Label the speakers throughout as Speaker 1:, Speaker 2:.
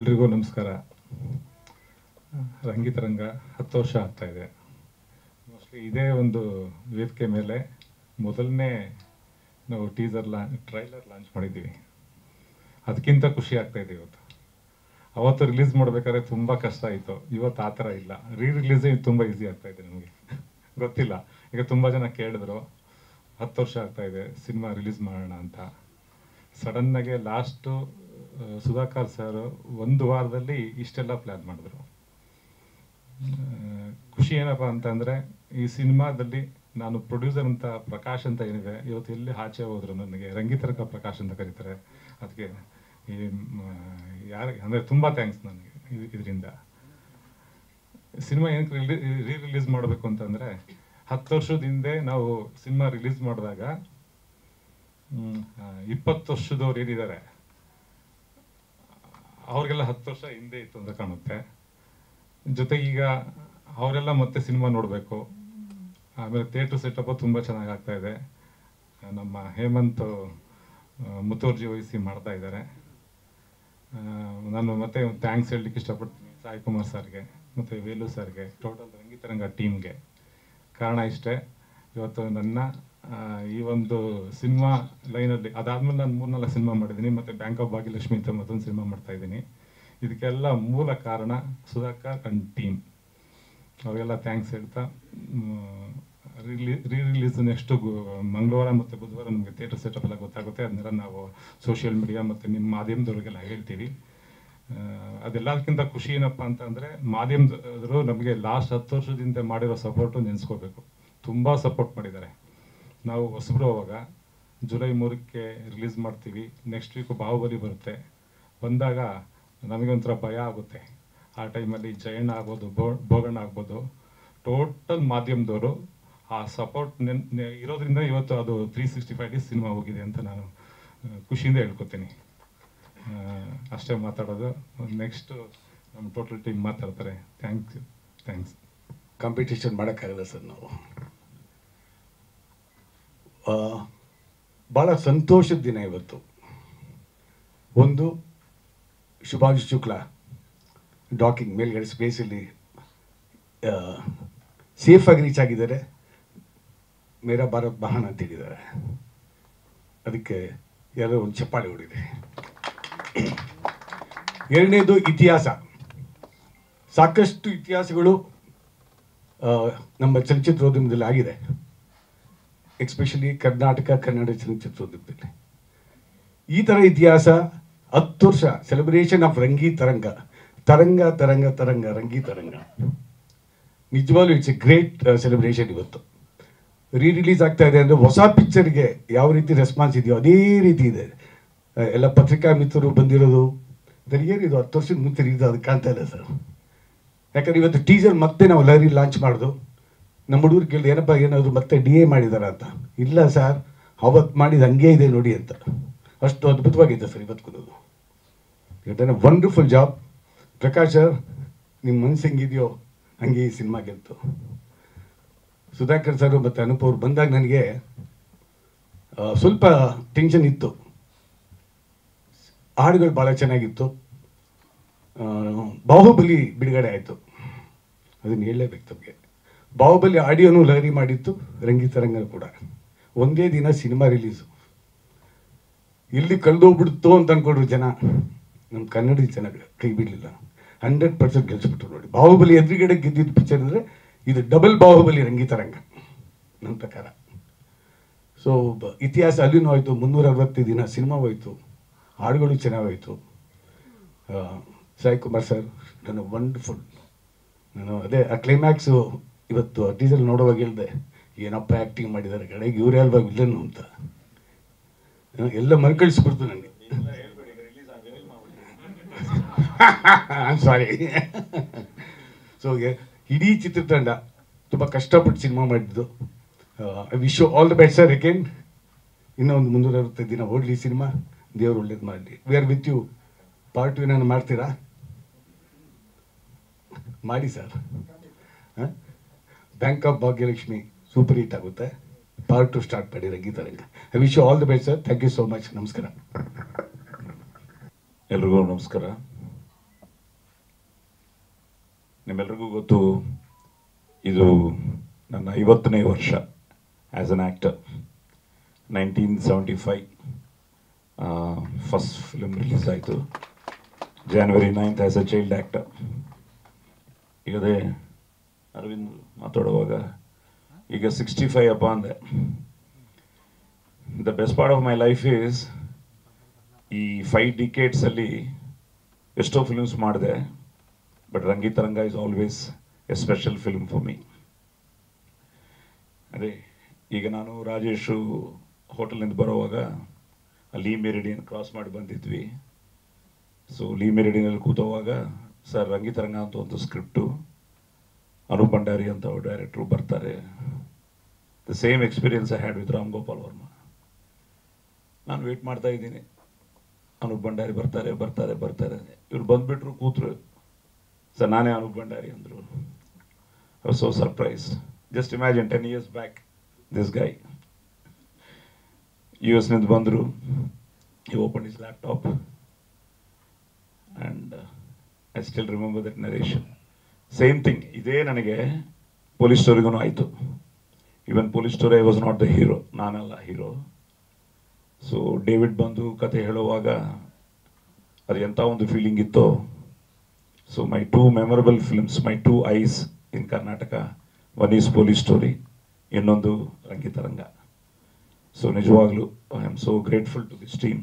Speaker 1: ಎಲ್ರಿಗೂ ನಮಸ್ಕಾರ. ರಂಗಿತರಂಗ 10 ವರ್ಷ ಆಗ್ತಾ ಇದೆ. ಮೋಸ್ಟ್ಲಿ ಇದೇ ಒಂದು ವೇದಿಕೆ ಮೇಲೆ ಮೊದಲನೇ ನಾವು ಟ್ರೈಲರ್ ಲಾಂಚ್ ಮಾಡಿದ್ದೀವಿ. ಅದಕ್ಕಿಂತ ಖುಷಿ ಆಗ್ತಾ ಇದೆ ಇವತ್ತು. ಅವತ್ತು ರಿಲೀಸ್ ಮಾಡಬೇಕಾದ್ರೆ ತುಂಬ ಕಷ್ಟ ಆಯಿತು. ಇವತ್ತು ಆ ಥರ ಇಲ್ಲ. ರಿಲೀಸೇ ತುಂಬ ಈಸಿ ಆಗ್ತಾ ಇದೆ ನಮಗೆ. ಗೊತ್ತಿಲ್ಲ, ಈಗ ತುಂಬ ಜನ ಕೇಳಿದ್ರು 10 ವರ್ಷ ಆಗ್ತಾ ಇದೆ ಸಿನಿಮಾ ರಿಲೀಸ್ ಮಾಡೋಣ ಅಂತ. ಸಡನ್ನಾಗೆ ಲಾಸ್ಟು ಸುಧಾಕರ್ ಸರ್ ಒಂದು ವಾರದಲ್ಲಿ ಇಷ್ಟೆಲ್ಲ ಪ್ಲ್ಯಾನ್ ಮಾಡಿದ್ರು. ಖುಷಿ ಏನಪ್ಪ ಅಂತಂದರೆ, ಈ ಸಿನಿಮಾದಲ್ಲಿ ನಾನು ಪ್ರೊಡ್ಯೂಸರ್ ಅಂತ ಪ್ರಕಾಶ್ ಅಂತ ಏನಿದೆ, ಇವತ್ತು ಎಲ್ಲಿ ಆಚೆ ಹೋದ್ರು ನನಗೆ ರಂಗಿತರಂಗ ಪ್ರಕಾಶ್ ಅಂತ ಕರೀತಾರೆ. ಅದಕ್ಕೆ ಈ ಯಾರಿಗೆ ಅಂದರೆ ತುಂಬ ಥ್ಯಾಂಕ್ಸ್ ನನಗೆ. ಇದರಿಂದ ಸಿನಿಮಾ ಏನಕ್ಕೆ ರಿಲೀಸ್ ಮಾಡಬೇಕು ಅಂತಂದರೆ, 10 ವರ್ಷದ ಹಿಂದೆ ನಾವು ಸಿನಿಮಾ ರಿಲೀಸ್ ಮಾಡಿದಾಗ 20 ವರ್ಷದವ್ರು ಏನಿದ್ದಾರೆ ಅವ್ರಿಗೆಲ್ಲ 10 ವರ್ಷ ಹಿಂದೆ ಇತ್ತು ಅಂತ ಕಾಣುತ್ತೆ. ಜೊತೆಗೆ ಈಗ ಅವರೆಲ್ಲ ಮತ್ತೆ ಸಿನಿಮಾ ನೋಡಬೇಕು. ಆಮೇಲೆ ಥಿಯೇಟ್ರ್ ಸೆಟಪ್ ತುಂಬ ಚೆನ್ನಾಗಿ ಆಗ್ತಾ ಇದೆ. ನಮ್ಮ ಹೇಮಂತ್ ಮುತುರ್ಜಿ ವಹಿಸಿ ಮಾಡ್ತಾ ಇದ್ದಾರೆ. ನಾನು ಮತ್ತೆ ಥ್ಯಾಂಕ್ಸ್ ಹೇಳಲಿಕ್ಕೆ ಇಷ್ಟಪಡ್ತೀನಿ ಸಾಯಿ ಕುಮಾರ್ ಸರ್ಗೆ ಮತ್ತು ವೇಲು ಸರ್ಗೆ, ಟೋಟಲ್ ರಂಗಿತರಂಗ ಟೀಮ್ಗೆ. ಕಾರಣ ಇಷ್ಟೇ, ಇವತ್ತು ನನ್ನ ಈ ಒಂದು ಸಿನಿಮಾ ಲೈನಲ್ಲಿ ಅದಾದಮೇಲೆ ನಾನು 3-4 ಸಿನಿಮಾ ಮಾಡಿದ್ದೀನಿ, ಮತ್ತು ಬ್ಯಾಂಕ್ ಆಫ್ ಭಾಗ್ಯಲಕ್ಷ್ಮಿ ಅಂತ ಮತ್ತೊಂದು ಸಿನಿಮಾ ಮಾಡ್ತಾಯಿದ್ದೀನಿ. ಇದಕ್ಕೆಲ್ಲ ಮೂಲ ಕಾರಣ ಸುಧಾಕರ್ ಅಂಡ್ ಟೀಮ್. ಅವರಿಗೆಲ್ಲ ಥ್ಯಾಂಕ್ಸ್ ಹೇಳ್ತಾ, ರಿಲೀಸ್ ನೆಕ್ಸ್ಟು ಮಂಗಳವಾರ ಮತ್ತು ಬುಧವಾರ ನಮಗೆ ಥಿಯೇಟರ್ ಸೆಟಪ್ ಎಲ್ಲ ಗೊತ್ತಾಗುತ್ತೆ. ಅದನ್ನೆಲ್ಲ ನಾವು ಸೋಷಿಯಲ್ ಮೀಡಿಯಾ ಮತ್ತು ನಿಮ್ಮ ಮಾಧ್ಯಮದವ್ರಿಗೆಲ್ಲ ಹೇಳ್ತೀವಿ. ಅದೆಲ್ಲದಕ್ಕಿಂತ ಖುಷಿ ಏನಪ್ಪ ಅಂತಂದರೆ, ಮಾಧ್ಯಮದವರು ನಮಗೆ ಲಾಸ್ಟ್ 10 ವರ್ಷದಿಂದ ಮಾಡಿರೋ ಸಪೋರ್ಟು ನೆನೆಸ್ಕೋಬೇಕು. ತುಂಬ ಸಪೋರ್ಟ್ ಮಾಡಿದ್ದಾರೆ. ನಾವು ಹೊಸಬ್ರು ಅವಾಗ ಜುಲೈ 3ಕ್ಕೆ ರಿಲೀಸ್ ಮಾಡ್ತೀವಿ. ನೆಕ್ಸ್ಟ್ ವೀಕು ಬಾಹುಬಲಿ ಬರುತ್ತೆ. ಬಂದಾಗ ನಮಗೆ ಒಂಥರ ಭಯ ಆಗುತ್ತೆ. ಆ ಟೈಮಲ್ಲಿ ಜಯಣ್ಣ ಆಗ್ಬೋದು, ಬೋಗಣ್ಣ ಆಗ್ಬೋದು, ಟೋಟಲ್ ಮಾಧ್ಯಮದವರು ಆ ಸಪೋರ್ಟ್ ಇರೋದ್ರಿಂದ ಇವತ್ತು ಅದು 365 ಡೇಸ್ ಸಿನಿಮಾ ಹೋಗಿದೆ ಅಂತ ನಾನು ಖುಷಿಯಿಂದ ಹೇಳ್ಕೊತೀನಿ. ಅಷ್ಟೇ ಮಾತಾಡೋದು. ನೆಕ್ಸ್ಟು ನಮ್ಮ ಟೋಟಲ್ ಟೀಮ್ ಮಾತಾಡ್ತಾರೆ. ಥ್ಯಾಂಕ್ಸ್.
Speaker 2: ಕಾಂಪಿಟೇಷನ್ ಮಾಡೋಕ್ಕಾಗಲ್ಲ ಸರ್. ನಾವು ಭಾಳ ಸಂತೋಷದ ದಿನ ಇವತ್ತು. ಒಂದು, ಶುಭಾಂಶು ಶುಕ್ಲಾ ಡಾಕಿಂಗ್ ಮೇಲ್ಗಡೆ ಸ್ಪೇಸಲ್ಲಿ ಸೇಫಾಗಿ ರೀಚ್ ಆಗಿದ್ದಾರೆ. ಮೇರಾ ಭಾರತ್ ಮಹಾನ್ ಅಂತ ಹೇಳಿದ್ದಾರೆ. ಅದಕ್ಕೆ ಎಲ್ಲರೂ ಒಂದು ಚಪ್ಪಾಳೆ ಹೊಡಿದೆ. ಎರಡನೇದು, ಇತಿಹಾಸ. ಸಾಕಷ್ಟು ಇತಿಹಾಸಗಳು ನಮ್ಮ ಚಲನಚಿತ್ರೋದ್ಯಮದಲ್ಲಿ ಆಗಿದೆ, ಎಕ್ಸ್ಪೆಷಲಿ ಕನ್ನಡ ಚಲನಚಿತ್ರೋದ್ಯಮದಲ್ಲಿ. ಈ ಥರ ಇತಿಹಾಸ 10 ವರ್ಷ ಸೆಲೆಬ್ರೇಷನ್ ಆಫ್ ರಂಗಿತರಂಗ, ತರಂಗ ರಂಗಿತರಂಗ. ನಿಜವಾಗ್ಲೂ ಇಟ್ಸ್ ಎ ಗ್ರೇಟ್ ಸೆಲೆಬ್ರೇಷನ್. ಇವತ್ತು ರಿಲೀಸ್ ಆಗ್ತಾ ಇದೆ ಅಂದರೆ ಹೊಸ ಪಿಕ್ಚರ್ಗೆ ಯಾವ ರೀತಿ ರೆಸ್ಪಾನ್ಸ್ ಇದೆಯೋ ಅದೇ ರೀತಿ ಇದೆ. ಎಲ್ಲ ಪತ್ರಿಕಾ ಮಿತ್ರರು ಬಂದಿರೋದು, ಏನಿದು 10 ವರ್ಷದ ಮುಂಚೆ ಇದು ಅದು ಕಾಣ್ತಾ ಇಲ್ಲ ಸರ್. ಯಾಕಂದ್ರೆ ಇವತ್ತು ಟೀಸರ್ ಮತ್ತೆ ನಾವು ಲಹರಿ ಲಾಂಚ್ ಮಾಡೋದು. ನಮ್ಮ ಹುಡುಗರು ಕೇಳಿದೆ, ಏನಪ್ಪ ಏನಾದರೂ ಮತ್ತೆ DA ಮಾಡಿದಾರ ಅಂತ. ಇಲ್ಲ ಸರ್, ಅವತ್ತು ಮಾಡಿದ ಹಂಗೆ ಇದೆ ನೋಡಿ ಅಂತ. ಅಷ್ಟು ಅದ್ಭುತವಾಗಿದೆ ಸರ್ ಇವತ್ತು. ಇವತ್ತೇನೋ ವಂಡರ್ಫುಲ್ ಜಾಬ್. ಪ್ರಕಾಶ್ ಸರ್, ನಿಮ್ಮ ಮನಸ್ಸು ಹೆಂಗಿದೆಯೋ ಹಂಗೆ ಈ ಸಿನಿಮಾ ಗೆಲ್ತು. ಸುಧಾಕರ್ ಸರ್ ಮತ್ತು ಅನೂಪ್ ಅವ್ರು ಬಂದಾಗ ನನಗೆ ಸ್ವಲ್ಪ ಟೆನ್ಷನ್ ಇತ್ತು. ಹಾಡುಗಳು ಭಾಳ ಚೆನ್ನಾಗಿತ್ತು. ಬಾಹುಬಲಿ ಬಿಡುಗಡೆ ಆಯಿತು, ಅದನ್ನು ಹೇಳಲೇಬೇಕು ತಮಗೆ. ಬಾಹುಬಲಿ ಆಡಿಯೋನು ಲಹರಿ ಮಾಡಿತ್ತು, ರಂಗಿತರಂಗ ಕೂಡ. ಒಂದೇ ದಿನ ಸಿನಿಮಾ ರಿಲೀಸು. ಇಲ್ಲಿ ಕಳೆದೋಗ್ಬಿಡ್ತು ಅಂತ ಅಂದ್ಕೊಂಡ್ರು ಜನ. ನಮ್ಮ ಕನ್ನಡ ಜನ ಕೈ ಬಿಡಲಿಲ್ಲ. 100% ಗೆಲ್ಸ್ಬಿಟ್ರು ನೋಡಿ. ಬಾಹುಬಲಿ ಎದುರುಗಡೆ ಗೆದ್ದಿದ್ದು ಪಿಕ್ಚರ್ ಅಂದರೆ ಇದು ಡಬಲ್ ಬಾಹುಬಲಿ ರಂಗಿತರಂಗ ನನ್ನ ಪ್ರಕಾರ. ಸೊ ಇತಿಹಾಸ ಅಲ್ಲಿನೂ ಆಯಿತು. 360 ದಿನ ಸಿನಿಮಾ ಹೋಯಿತು, ಹಾಡುಗಳು ಚೆನ್ನಾಗೋಯ್ತು. ಸಾಯಿ ಕುಮಾರ್ ಸರ್ ನಾನು ವಂಡರ್ಫುಲ್. ನಾನು ಅದೇ ಆ ಕ್ಲೈಮ್ಯಾಕ್ಸು ಇವತ್ತು ಟೀಸರ್ ನೋಡುವಾಗ ಹೇಳಿದೆ, ಏನಪ್ಪ ಆ್ಯಕ್ಟಿಂಗ್ ಮಾಡಿದ್ದಾರೆ, ಕಡೆಗೆ ಇವರೇ ಅಲ್ವಾ ವಿಲ್ಲನ್ನು ಅಂತ. ಎಲ್ಲ ಮರುಕಳಿಸ್ಬಿಡ್ತು ನನಗೆ. ಸಾರಿ. ಸೊ ಇಡೀ ಚಿತ್ರತಂಡ ತುಂಬ ಕಷ್ಟಪಟ್ಟು ಸಿನಿಮಾ ಮಾಡಿದ್ದು. I wish you all the best sir. Again ಇನ್ನೂ ಒಂದು 360 ದಿನ ಓಡಲಿ ಸಿನಿಮಾ. ದೇವರು ಒಳ್ಳೇದು ಮಾಡಲಿ. We are with you. Part 2 ಏನಾದ್ರು ಮಾಡ್ತೀರಾ? ಮಾಡಿ sir. Bank of Bhagyalakshmi super hit ಆಗುತ್ತೆ. ಪಾರ್ಟ್ 2 ಸ್ಟಾರ್ಟ್ ಮಾಡಿ Rangitaranga. I wish you all the best sir. Thank you so much. ನಮಸ್ಕಾರ.
Speaker 3: ಎಲ್ರಿಗೂ ನಮಸ್ಕಾರ. ನಿಮ್ಮೆಲ್ರಿಗೂ ಗೊತ್ತು, ಇದು ನನ್ನ 50ನೇ ವರ್ಷ as an actor. 1975 first film release ಆಯಿತು, January 9th as a child actor. ಈಗದೇ ಅರವಿಂದ್ ಮಾತಾಡುವಾಗ ಈಗ 65 ಅಪ್ಪ ಅಂದೆ. The best part of my life is ಈ 5 ಡಿಕೇಡ್ಸಲ್ಲಿ ಎಷ್ಟೋ ಫಿಲ್ಮ್ಸ್ ಮಾಡಿದೆ, but Rangitaranga is always a special film for me. ಅದೇ ಈಗ ನಾನು ರಾಜೇಶು ಹೋಟೆಲ್ನಿಂದ ಬರೋವಾಗ ಲೀ ಮೆರಿಡಿಯನ್ ಕ್ರಾಸ್ ಮಾಡಿ ಬಂದಿದ್ವಿ. ಸೊ ಲೀ ಮೆರಿಡಿಯನಲ್ಲಿ ಕೂತೋವಾಗ ಸರ್ ರಂಗಿತರಂಗ ಅಂತ ಒಂದು ಸ್ಕ್ರಿಪ್ಟು, ಅನೂಪ್ ಭಂಡಾರಿ ಅಂತ ಡೈರೆಕ್ಟ್ರು ಬರ್ತಾರೆ. The same experience I had with Ram Gopal Varma. ನಾನು ವೇಟ್ ಮಾಡ್ತಾ ಇದ್ದೀನಿ, ಅನೂಪ್ ಭಂಡಾರಿ ಬರ್ತಾರೆ ಬರ್ತಾರೆ ಬರ್ತಾರೆ. ಇವ್ರು ಬಂದುಬಿಟ್ರು, ಕೂತ್ರು. ಸರ್ ನಾನೇ ಅನೂಪ್ ಭಂಡಾರಿ ಅಂದರು. I was so surprise. Just imagine 10 years back this guy US ನಿಂದ ಬಂದರು. he opened his laptop and I still remember that narration. Same thing ಇದೇ ನನಗೆ ಪೊಲೀಸ್ ಸ್ಟೋರಿಗೂ ಆಯಿತು. Even police story I was not the hero, ನಾನಲ್ಲ hero. So David ಬಂದು ಕತೆ ಹೇಳುವಾಗ ಅದು ಎಂಥ ಒಂದು ಫೀಲಿಂಗ್ ಇತ್ತು. So my 2 memorable films, my 2 eyes in Karnataka, one is police story, ಇನ್ನೊಂದು ರಂಗಿತರಂಗ. ಸೊ ನಿಜವಾಗ್ಲೂ I am so grateful to this team.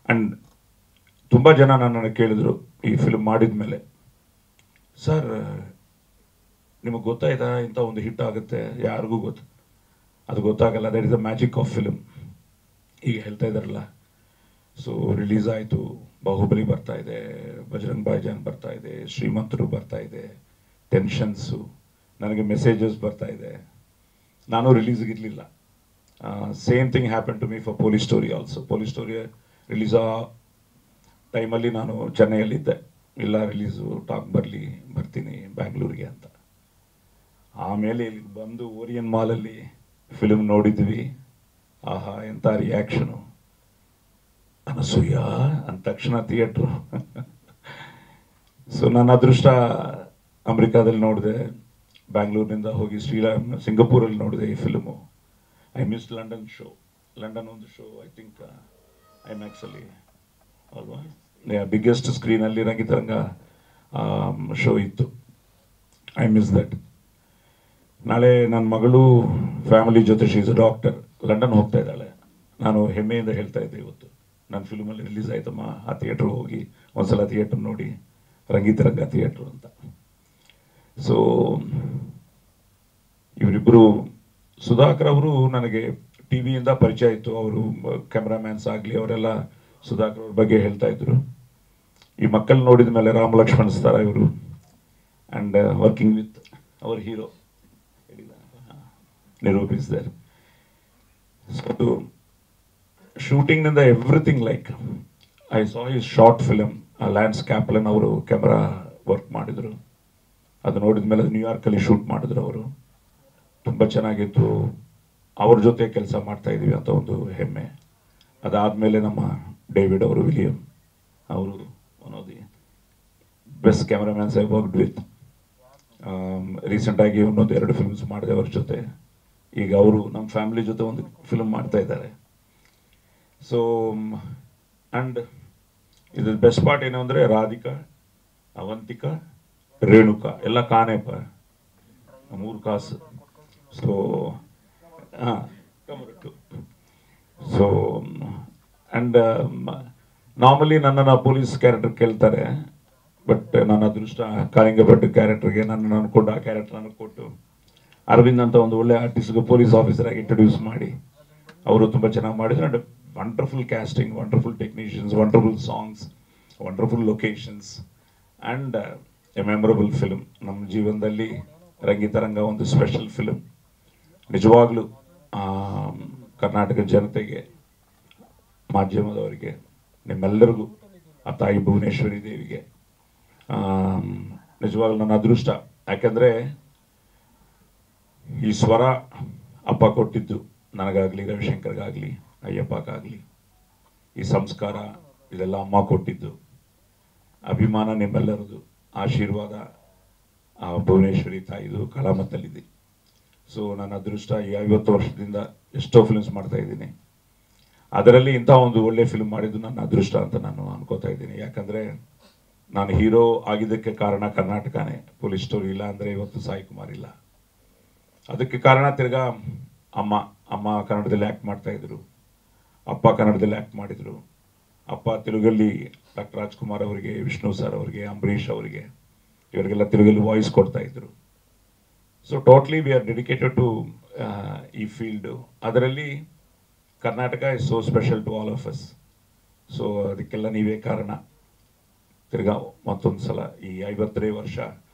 Speaker 3: And ತುಂಬ ಜನ ನನ್ನನ್ನು ಕೇಳಿದರು ಈ ಫಿಲ್ಮ್ ಮಾಡಿದ ಮೇಲೆ, ಸರ್ ನಿಮಗೆ ಗೊತ್ತಾಯ್ತಾ ಇಂಥ ಒಂದು ಹಿಟ್ ಆಗುತ್ತೆ? ಯಾರಿಗೂ ಗೊತ್ತು, ಅದು ಗೊತ್ತಾಗಲ್ಲ. That is the magic of film. ಈಗ ಹೇಳ್ತಾ ಇದ್ದಾರಲ್ಲ, ಸೊ ರಿಲೀಸ್ ಆಯಿತು, ಬಾಹುಬಲಿ ಬರ್ತಾ ಇದೆ, ಬಜರಂಗ್ ಭಾಯ್ಜಾನ್ ಬರ್ತಾ ಇದೆ, ಶ್ರೀಮಂತರು ಬರ್ತಾ ಇದೆ, ಟೆನ್ಷನ್ಸು, ನನಗೆ ಮೆಸೇಜಸ್ ಬರ್ತಾ ಇದೆ. ನಾನು ರಿಲೀಸ್ಗಿರಲಿಲ್ಲ. Same thing happen to me for police story also. Police story release ಆ ಟೈಮಲ್ಲಿ ನಾನು ಚೆನ್ನೈಯಲ್ಲಿದ್ದೆ. ಇಲ್ಲ ರಿಲೀಸು ಟಾಕ್ ಬರ್ತೀನಿ ಬ್ಯಾಂಗ್ಳೂರಿಗೆ ಅಂತ. ಆಮೇಲೆ ಇಲ್ಲಿಗೆ ಬಂದು ಓರಿಯನ್ ಮಾಲಲ್ಲಿ ಫಿಲ್ಮ್ ನೋಡಿದ್ವಿ. ಆಹಾ ಎಂಥ ರಿಯಾಕ್ಷನು! ಅನಸೂಯ ಅಂದ ತಕ್ಷಣ ಥಿಯೇಟ್ರು. ಸೊ ನನ್ನ ಅದೃಷ್ಟ ಅಮೆರಿಕಾದಲ್ಲಿ ನೋಡಿದೆ, ಬ್ಯಾಂಗ್ಳೂರಿನಿಂದ ಹೋಗಿ ಸಿಂಗಪೂರಲ್ಲಿ ನೋಡಿದೆ ಈ film. I miss London show. London ಒಂದು ಶೋ ಐ ಥಿಂಕ್ ಐಮ್ಯಾಕ್ಸಲ್ಲಿ ಅಲ್ವಾ, ಬಿಗ್ಗೆಸ್ಟ್ ಸ್ಕ್ರೀನಲ್ಲಿ ರಂಗಿತರಂಗ ಶೋ ಇತ್ತು. I miss that. ನಾಳೆ ನನ್ನ ಮಗಳು ಫ್ಯಾಮಿಲಿ ಜೊತೆ, ಶೀಸ್ ಅ ಡಾಕ್ಟರ್, ಲಂಡನ್ ಹೋಗ್ತಾ ಇದ್ದಾಳೆ. ನಾನು ಹೆಮ್ಮೆಯಿಂದ ಹೇಳ್ತಾ ಇದ್ದೆ, ಇವತ್ತು ನನ್ನ ಫಿಲ್ಮಲ್ಲಿ ರಿಲೀಸ್ ಆಯ್ತಮ್ಮ, ಆ ಥಿಯೇಟ್ರಿಗೆ ಹೋಗಿ ಒಂದ್ಸಲ ಥಿಯೇಟ್ರ್ ನೋಡಿ, ರಂಗಿತರಂಗ ಥಿಯೇಟ್ರು ಅಂತ. ಸೊ ಇವರಿಬ್ಬರು, ಸುಧಾಕರ್ ಅವರು ನನಗೆ ಟಿ ವಿಯಿಂದ ಪರಿಚಯ ಇತ್ತು. ಅವರು ಕ್ಯಾಮ್ರಾಮ್ಯಾನ್ಸ್ ಆಗಲಿ ಅವರೆಲ್ಲ ಸುಧಾಕರ್ ಅವ್ರ ಬಗ್ಗೆ ಹೇಳ್ತಾ ಇದ್ರು. ಈ ಮಕ್ಕಳು ನೋಡಿದ ಮೇಲೆ ರಾಮ್ ಲಕ್ಷ್ಮಣ್ ಸ್ತಾರ ಇವರು, and working with our hero Nirup is there. So ಶೂಟಿಂಗ್ನಿಂದ everything, like I saw his short film, Lance Kaplan ಅವರು ಕ್ಯಾಮ್ರಾ ವರ್ಕ್ ಮಾಡಿದರು. ಅದು ನೋಡಿದ ಮೇಲೆ ನ್ಯೂಯಾರ್ಕಲ್ಲಿ ಶೂಟ್ ಮಾಡಿದ್ರು ಅವರು. ತುಂಬ ಚೆನ್ನಾಗಿತ್ತು. ಅವ್ರ ಜೊತೆ ಕೆಲಸ ಮಾಡ್ತಾ ಇದ್ದೀವಿ ಅಂತ ಒಂದು ಹೆಮ್ಮೆ. ಅದಾದಮೇಲೆ ನಮ್ಮ ಡೇವಿಡ್ ಅವರು, ವಿಲಿಯಂ ಅವರು, one of the best cameramans I worked with. ರೀಸೆಂಟಾಗಿ ಇನ್ನೊಂದು 2 ಫಿಲ್ಮ್ಸ್ ಮಾಡಿದೆ ಅವ್ರ ಜೊತೆ. ಈಗ ಅವರು ನಮ್ಮ ಫ್ಯಾಮಿಲಿ ಜೊತೆ ಒಂದು ಫಿಲ್ಮ್ ಮಾಡ್ತಾ ಇದ್ದಾರೆ. ಸೊ ಆ್ಯಂಡ್ ಇದ್ರ ಬೆಸ್ಟ್ ಪಾರ್ಟ್ ಏನು ಅಂದರೆ, ರಾಧಿಕಾ, ಅವಂತಿಕಾ, ರೇಣುಕಾ ಎಲ್ಲ ಕಾನೆಪ 3 ಕಾಸು. ಸೊ ಸೊ ಆ್ಯಂಡ್ ನಾರ್ಮಲಿ ನನ್ನನ್ನು ಪೊಲೀಸ್ ಕ್ಯಾರೆಕ್ಟರ್ ಕೇಳ್ತಾರೆ, ಬಟ್ ನನ್ನ ಅದೃಷ್ಟ ಕಾಳಿಂಗಭಟ್ ಕ್ಯಾರೆಕ್ಟರ್ಗೆ ನನ್ನನ್ನು ಅಂದ್ಕೊಂಡು ಆ ಕ್ಯಾರೆಕ್ಟರ್ ನನಗೆ ಕೊಟ್ಟು, ಅರವಿಂದ್ ಅಂತ ಒಂದು ಒಳ್ಳೆ ಆರ್ಟಿಸ್ಟ್ಗೆ ಪೊಲೀಸ್ ಆಫೀಸರ್ ಆಗಿ ಇಂಟ್ರೊಡ್ಯೂಸ್ ಮಾಡಿ ಅವರು ತುಂಬ ಚೆನ್ನಾಗಿ ಮಾಡಿದ್ರು. And wonderful casting, wonderful technicians, wonderful songs, wonderful locations and A memorable film. ನಮ್ಮ ಜೀವನದಲ್ಲಿ ರಂಗಿತರಂಗ ಒಂದು ಸ್ಪೆಷಲ್ ಫಿಲ್ಮ್. ನಿಜವಾಗ್ಲೂ ಕರ್ನಾಟಕ ಜನತೆಗೆ, ಮಾಧ್ಯಮದವರಿಗೆ, ನಿಮ್ಮೆಲ್ಲರಿಗೂ, ಆ ತಾಯಿ ಭುವನೇಶ್ವರಿ ದೇವಿಗೆ ನಿಜವಾಗ್ಲೂ ನನ್ನ ಅದೃಷ್ಟ. ಯಾಕೆಂದರೆ ಈ ಸ್ವರ ಅಪ್ಪ ಕೊಟ್ಟಿದ್ದು ನನಗಾಗಲಿ, ರವಿಶಂಕರ್ಗಾಗಲಿ, ಅಯ್ಯಪ್ಪಗಾಗಲಿ. ಈ ಸಂಸ್ಕಾರ ಇದೆಲ್ಲ ಅಮ್ಮ ಕೊಟ್ಟಿದ್ದು. ಅಭಿಮಾನ ನಿಮ್ಮೆಲ್ಲರದು, ಆಶೀರ್ವಾದ ಭುವನೇಶ್ವರಿ ತಾಯಿದು ಕಲಾಮತ್ತಲ್ಲಿದೆ. ಸೊ ನನ್ನ ಅದೃಷ್ಟ ಈ 50 ವರ್ಷದಿಂದ ಎಷ್ಟೋ ಫಿಲ್ಮ್ಸ್ ಮಾಡ್ತಾ ಇದ್ದೀನಿ. ಅದರಲ್ಲಿ ಇಂಥ ಒಂದು ಒಳ್ಳೆ ಫಿಲ್ಮ್ ಮಾಡಿದ್ದು ನನ್ನ ಅದೃಷ್ಟ ಅಂತ ನಾನು ಅನ್ಕೋತಾ ಇದ್ದೀನಿ. ಯಾಕಂದರೆ ನಾನು ಹೀರೋ ಆಗಿದ್ದಕ್ಕೆ ಕಾರಣ ಕರ್ನಾಟಕನೇ. ಪೊಲೀಸ್ ಸ್ಟೋರಿ ಇಲ್ಲ ಅಂದರೆ ಇವತ್ತು ಸಾಯಿ ಕುಮಾರ್ ಇಲ್ಲ. ಅದಕ್ಕೆ ಕಾರಣ ತಿರ್ಗಾ ಅಮ್ಮ ಕನ್ನಡದಲ್ಲಿ ಆ್ಯಕ್ಟ್ ಮಾಡ್ತಾಯಿದ್ರು, ಅಪ್ಪ ಕನ್ನಡದಲ್ಲಿ ಆ್ಯಕ್ಟ್ ಮಾಡಿದರು. ಅಪ್ಪ ತೆಲುಗಲ್ಲಿ ಡಾಕ್ಟರ್ ರಾಜ್ಕುಮಾರ್ ಅವರಿಗೆ, ವಿಷ್ಣು ಸರ್ ಅವರಿಗೆ, ಅಂಬರೀಷ್ ಅವರಿಗೆ, ಇವರಿಗೆಲ್ಲ ತೆಲುಗಲ್ಲಿ ವಾಯ್ಸ್ ಕೊಡ್ತಾಯಿದ್ರು. So totally we are dedicated to ಈ ಫೀಲ್ಡು. ಅದರಲ್ಲಿ Karnataka is so special to all of us. So ಅದಕ್ಕೆಲ್ಲ ನೀವೇ ಕಾರಣ. ತಿರ್ಗಾ ಮತ್ತೊಂದು ಸಲ ಈ 50ನೇ ವರ್ಷ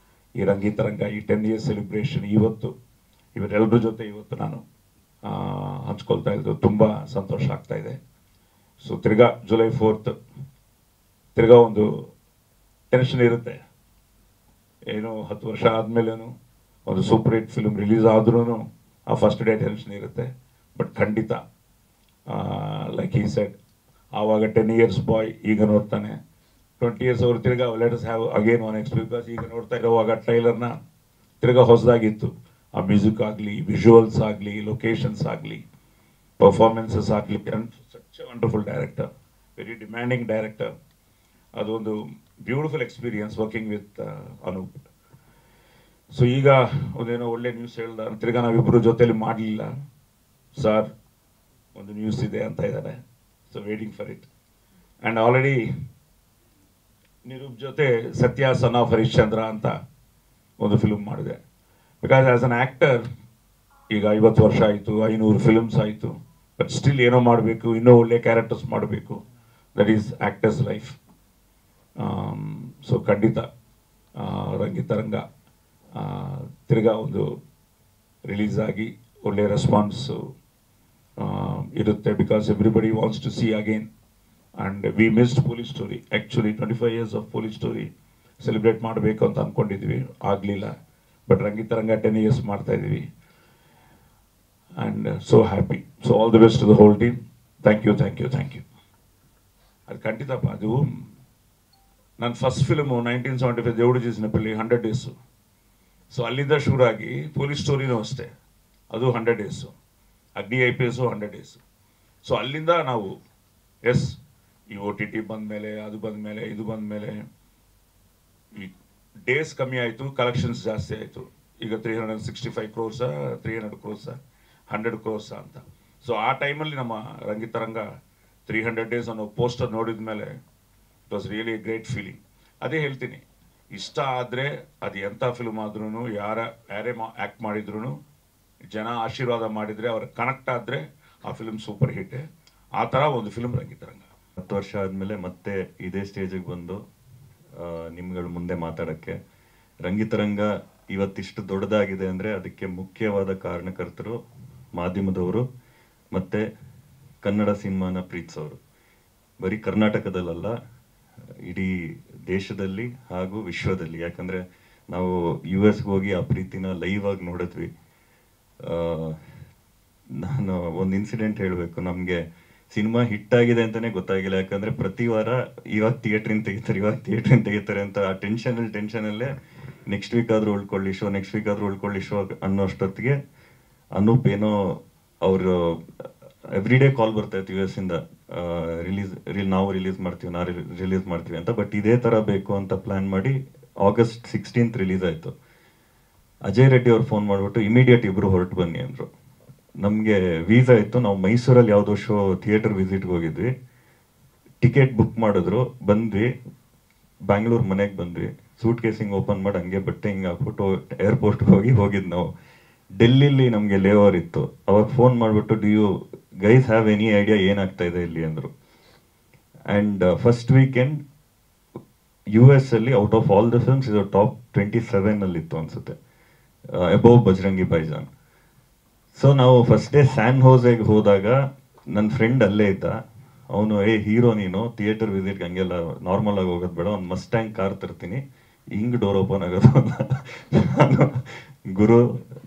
Speaker 3: ಈ ರಂಗಿತರಂಗ, ಈ 10 years ಸೆಲೆಬ್ರೇಷನ್ ಇವರೆಲ್ಲರ ಜೊತೆ ಇವತ್ತು ನಾನು ಹಂಚ್ಕೊಳ್ತಾ ಇದ್ದು ತುಂಬ ಸಂತೋಷ ಆಗ್ತಾ ಇದೆ. ಸೊ ತಿರ್ಗಾ ಜುಲೈ 4th ತಿರ್ಗಾ ಒಂದು ಟೆನ್ಷನ್ ಇರುತ್ತೆ. ಏನು 10 ವರ್ಷ ಆದಮೇಲೇನು ಒಂದು ಸೂಪರ್ ಹಿಟ್ ಫಿಲ್ಮ್ ರಿಲೀಸ್ ಆದ್ರೂ ಆ ಫಸ್ಟ್ ಡೇ ಟೆನ್ಷನ್ ಇರುತ್ತೆ. ಬಟ್ ಖಂಡಿತ ಲೈಕ್ ಈ ಸೆಡ್, ಆವಾಗ 10 years ಬಾಯ್ ಈಗ ನೋಡ್ತಾನೆ, 20 years ಅವರು ತಿರ್ಗಾ let us have again one next, because ಈಗ ನೋಡ್ತಾ ಇರೋವಾಗ ಟ್ರೈಲರ್ನ ತಿರ್ಗಾ ಹೊಸದಾಗಿತ್ತು. ಆ ಮ್ಯೂಸಿಕ್ ಆಗಲಿ, ವಿಜುವಲ್ಸ್ ಆಗಲಿ, ಲೊಕೇಶನ್ಸ್ ಆಗಲಿ, ಪರ್ಫಾರ್ಮೆನ್ಸಸ್ ಆಗಲಿ. Such wonderful director, very demanding director. ಅದೊಂದು beautiful experience working with Anup. So ಈಗ ಒಂದೇನೋ ಒಳ್ಳೆ ನ್ಯೂಸ್ ಹೇಳ್ದ, ತಿರ್ಗಾ ನಾವಿಬ್ಬರು ಜೊತೆಲಿ ಮಾಡಲಿಲ್ಲ ಸರ್, ಒಂದು ನ್ಯೂಸ್ ಇದೆ ಅಂತ ಇದ್ದಾರೆ. So waiting for it. And already Nirup ಜೊತೆ ಸತ್ಯ ಸನ್ ಆಫ್ ಹರಿಶ್ಚಂದ್ರ ಅಂತ ಒಂದು ಫಿಲ್ಮ್ ಮಾಡಿದೆ. ಬಿಕಾಸ್ ಆ್ಯಸ್ ಅನ್ ಆ್ಯಕ್ಟರ್ ಈಗ 50 ವರ್ಷ ಆಯಿತು, 500 ಫಿಲ್ಮ್ಸ್ ಆಯಿತು, ಬಟ್ ಸ್ಟಿಲ್ ಏನೋ ಮಾಡಬೇಕು, ಇನ್ನೂ ಒಳ್ಳೆ ಕ್ಯಾರೆಕ್ಟರ್ಸ್ ಮಾಡಬೇಕು. That is actor's life. So ಖಂಡಿತ ರಂಗಿತರಂಗ ತಿರ್ಗಾ ಒಂದು ರಿಲೀಸ್ ಆಗಿ ಒಳ್ಳೆ ರೆಸ್ಪಾನ್ಸು ಇರುತ್ತೆ. Because everybody wants to see again. And we missed police story. Actually 25 years of police story celebrate ಮಾಡಬೇಕು ಅಂತ ಅಂದ್ಕೊಂಡಿದ್ವಿ, ಆಗಲಿಲ್ಲ. ಬಟ್ ರಂಗಿತರಂಗ 10 years ಮಾಡ್ತಾ ಇದ್ದೀವಿ. And so happy. So all the best to the whole team. Thank you. ಅದು ಖಂಡಿತಪ್ಪ, ಅದು ನನ್ನ ಫಸ್ಟ್ ಫಿಲ್ಮು 1975 ದೇವುಡು ಜಿಸ್ನಪಲ್ಲಿ 100 days. ಸೊ ಅಲ್ಲಿಂದ ಶುರುವಾಗಿ ಪೊಲೀಸ್ ಸ್ಟೋರಿನೂ ಅಷ್ಟೇ, ಅದು 100 days. ಅಗ್ನಿ IPS 100 days. ಸೊ ಅಲ್ಲಿಂದ ನಾವು ಈ OTT ಬಂದಮೇಲೆ, ಅದು ಬಂದಮೇಲೆ, ಇದು ಬಂದಮೇಲೆ ಈ ಡೇಸ್ ಕಮ್ಮಿ ಆಯಿತು, ಕಲೆಕ್ಷನ್ಸ್ ಜಾಸ್ತಿ ಆಯಿತು. ಈಗ 365 crores, 300 crores, 100 crores ಅಂತ. ಸೊ ಆ ಟೈಮಲ್ಲಿ ನಮ್ಮ ರಂಗಿತರಂಗ 300 days ಅನ್ನೋ ಪೋಸ್ಟರ್ ನೋಡಿದ ಮೇಲೆ it was really A great feeling. ಅದೇ ಹೇಳ್ತೀನಿ, ಇಷ್ಟ ಆದರೆ ಅದು ಎಂಥ ಫಿಲ್ಮ್ ಆದ್ರೂ, ಯಾರೇ ಆ್ಯಕ್ಟ್ ಮಾಡಿದ್ರು, ಜನ ಆಶೀರ್ವಾದ ಮಾಡಿದರೆ, ಅವ್ರ ಕನೆಕ್ಟ್ ಆದರೆ ಆ ಫಿಲ್ಮ್ ಸೂಪರ್ ಹಿಟ್ಟೆ. ಆ ಥರ ಒಂದು ಫಿಲ್ಮ್ ರಂಗಿತರಂಗ.
Speaker 4: 10 ವರ್ಷ ಆದಮೇಲೆ ಮತ್ತೆ ಇದೇ ಸ್ಟೇಜಿಗೆ ಬಂದು ನಿಮ್ಗಳ ಮುಂದೆ ಮಾತಾಡೋಕ್ಕೆ. ರಂಗಿತರಂಗ ಇವತ್ತಿಷ್ಟು ದೊಡ್ಡದಾಗಿದೆ ಅಂದರೆ ಅದಕ್ಕೆ ಮುಖ್ಯವಾದ ಕಾರಣಕರ್ತರು ಮಾಧ್ಯಮದವರು ಮತ್ತು ಕನ್ನಡ ಸಿನಿಮಾನ ಪ್ರೀತಿಸೋರು. ಬರೀ ಕರ್ನಾಟಕದಲ್ಲ, ಇಡೀ ದೇಶದಲ್ಲಿ ಹಾಗೂ ವಿಶ್ವದಲ್ಲಿ. ಯಾಕಂದರೆ ನಾವು US ಹೋಗಿ ಆ ಪ್ರೀತಿನ ಲೈವ್ ಆಗಿ ನೋಡಿದ್ವಿ. ನಾನು ಒಂದು ಇನ್ಸಿಡೆಂಟ್ ಹೇಳಬೇಕು. ನಮಗೆ ಸಿನಿಮಾ ಹಿಟ್ಟಾಗಿದೆ ಅಂತಲೇ ಗೊತ್ತಾಗಿಲ್ಲ. ಯಾಕಂದರೆ ಪ್ರತಿ ವಾರ ಇವಾಗ ಥಿಯೇಟ್ರಿನ ತೆಗಿತಾರೆ ಅಂತ ಆ ಟೆನ್ಷನಲ್ಲೇ ನೆಕ್ಸ್ಟ್ ವೀಕ್ ಆದರೂ ಉಳ್ಕೊಳ್ಳಿ ಶೋ ಅನ್ನೋ ಅಷ್ಟೊತ್ತಿಗೆ ಅನೂಪ್ ಏನೋ ಅವರು ಎವ್ರಿ ಡೇ ಕಾಲ್ ಬರ್ತಾಯಿತ್ತು US ಇಂದ, ನಾವು ರಿಲೀಸ್ ಮಾಡ್ತೀವಿ ಅಂತ. ಬಟ್ ಇದೇ ಥರ ಬೇಕು ಅಂತ ಪ್ಲ್ಯಾನ್ ಮಾಡಿ August 16th ರಿಲೀಸ್ ಆಯಿತು. ಅಜಯ್ ರೆಡ್ಡಿ ಅವ್ರು ಫೋನ್ ಮಾಡಿಬಿಟ್ಟು ಇಮಿಡಿಯೇಟ್ ಇಬ್ಬರು ಹೊರಟು ಬನ್ನಿ ಅಂದರು. ನಮಗೆ ವೀಸಾ ಇತ್ತು, ನಾವು ಮೈಸೂರಲ್ಲಿ ಯಾವುದೋ ಶೋ ಥಿಯೇಟರ್ ವಿಸಿಟ್ಗೆ ಹೋಗಿದ್ವಿ. ಟಿಕೆಟ್ ಬುಕ್ ಮಾಡಿದ್ರು, ಬಂದ್ವಿ, ಬ್ಯಾಂಗ್ಳೂರ್ ಮನೆಗೆ ಬಂದ್ವಿ. ಸೂಟ್ ಕೇಸಿಂಗ್ ಓಪನ್ ಮಾಡಿ ಹಂಗೆ ಬಟ್ಟೆ ಹಿಂಗೆ ಹಾಕ್ಬಿಟ್ಟು ಏರ್ಪೋರ್ಟ್ಗೆ ಹೋಗಿದ್ದು ನಾವು. ಡೆಲ್ಲಿಲಿ ನಮಗೆ ಲೇವರ್ ಇತ್ತು. ಅವಾಗ ಫೋನ್ ಮಾಡಿಬಿಟ್ಟು do you guys have any idea ಏನಾಗ್ತಾ ಇದೆ ಇಲ್ಲಿ ಅಂದರು. ಆ್ಯಂಡ್ ಫಸ್ಟ್ ವೀಕೆಂಡ್ US ಅಲ್ಲಿ out of all the films ಇದು ಟಾಪ್ 27 ಇತ್ತು ಅನ್ಸುತ್ತೆ, ಅಬೌವ್ ಬಜರಂಗಿ ಭಾಯಿಜಾನ್. ಸೊ ನಾವು ಫಸ್ಟ್ ಡೇ ಸ್ಯಾನ್ ಹೋಸೆಗೆ ಹೋದಾಗ ನನ್ನ ಫ್ರೆಂಡ್ ಅಲ್ಲೇ ಇದ್ದ. ಅವನು ಹೀರೋ ನೀನು ಥಿಯೇಟರ್ ವಿಸಿಟ್ಗೆ ಹಂಗೆಲ್ಲ ನಾರ್ಮಲ್ ಆಗಿ ಹೋಗೋದು ಬೇಡ, ಒಂದು ಮಸ್ಟ್ಯಾಂಗ್ ಕಾರ್ ತರ್ತೀನಿ, ಹಿಂಗೆ ಡೋರ್ ಓಪನ್ ಆಗೋದು. ನಾನು ಗುರು,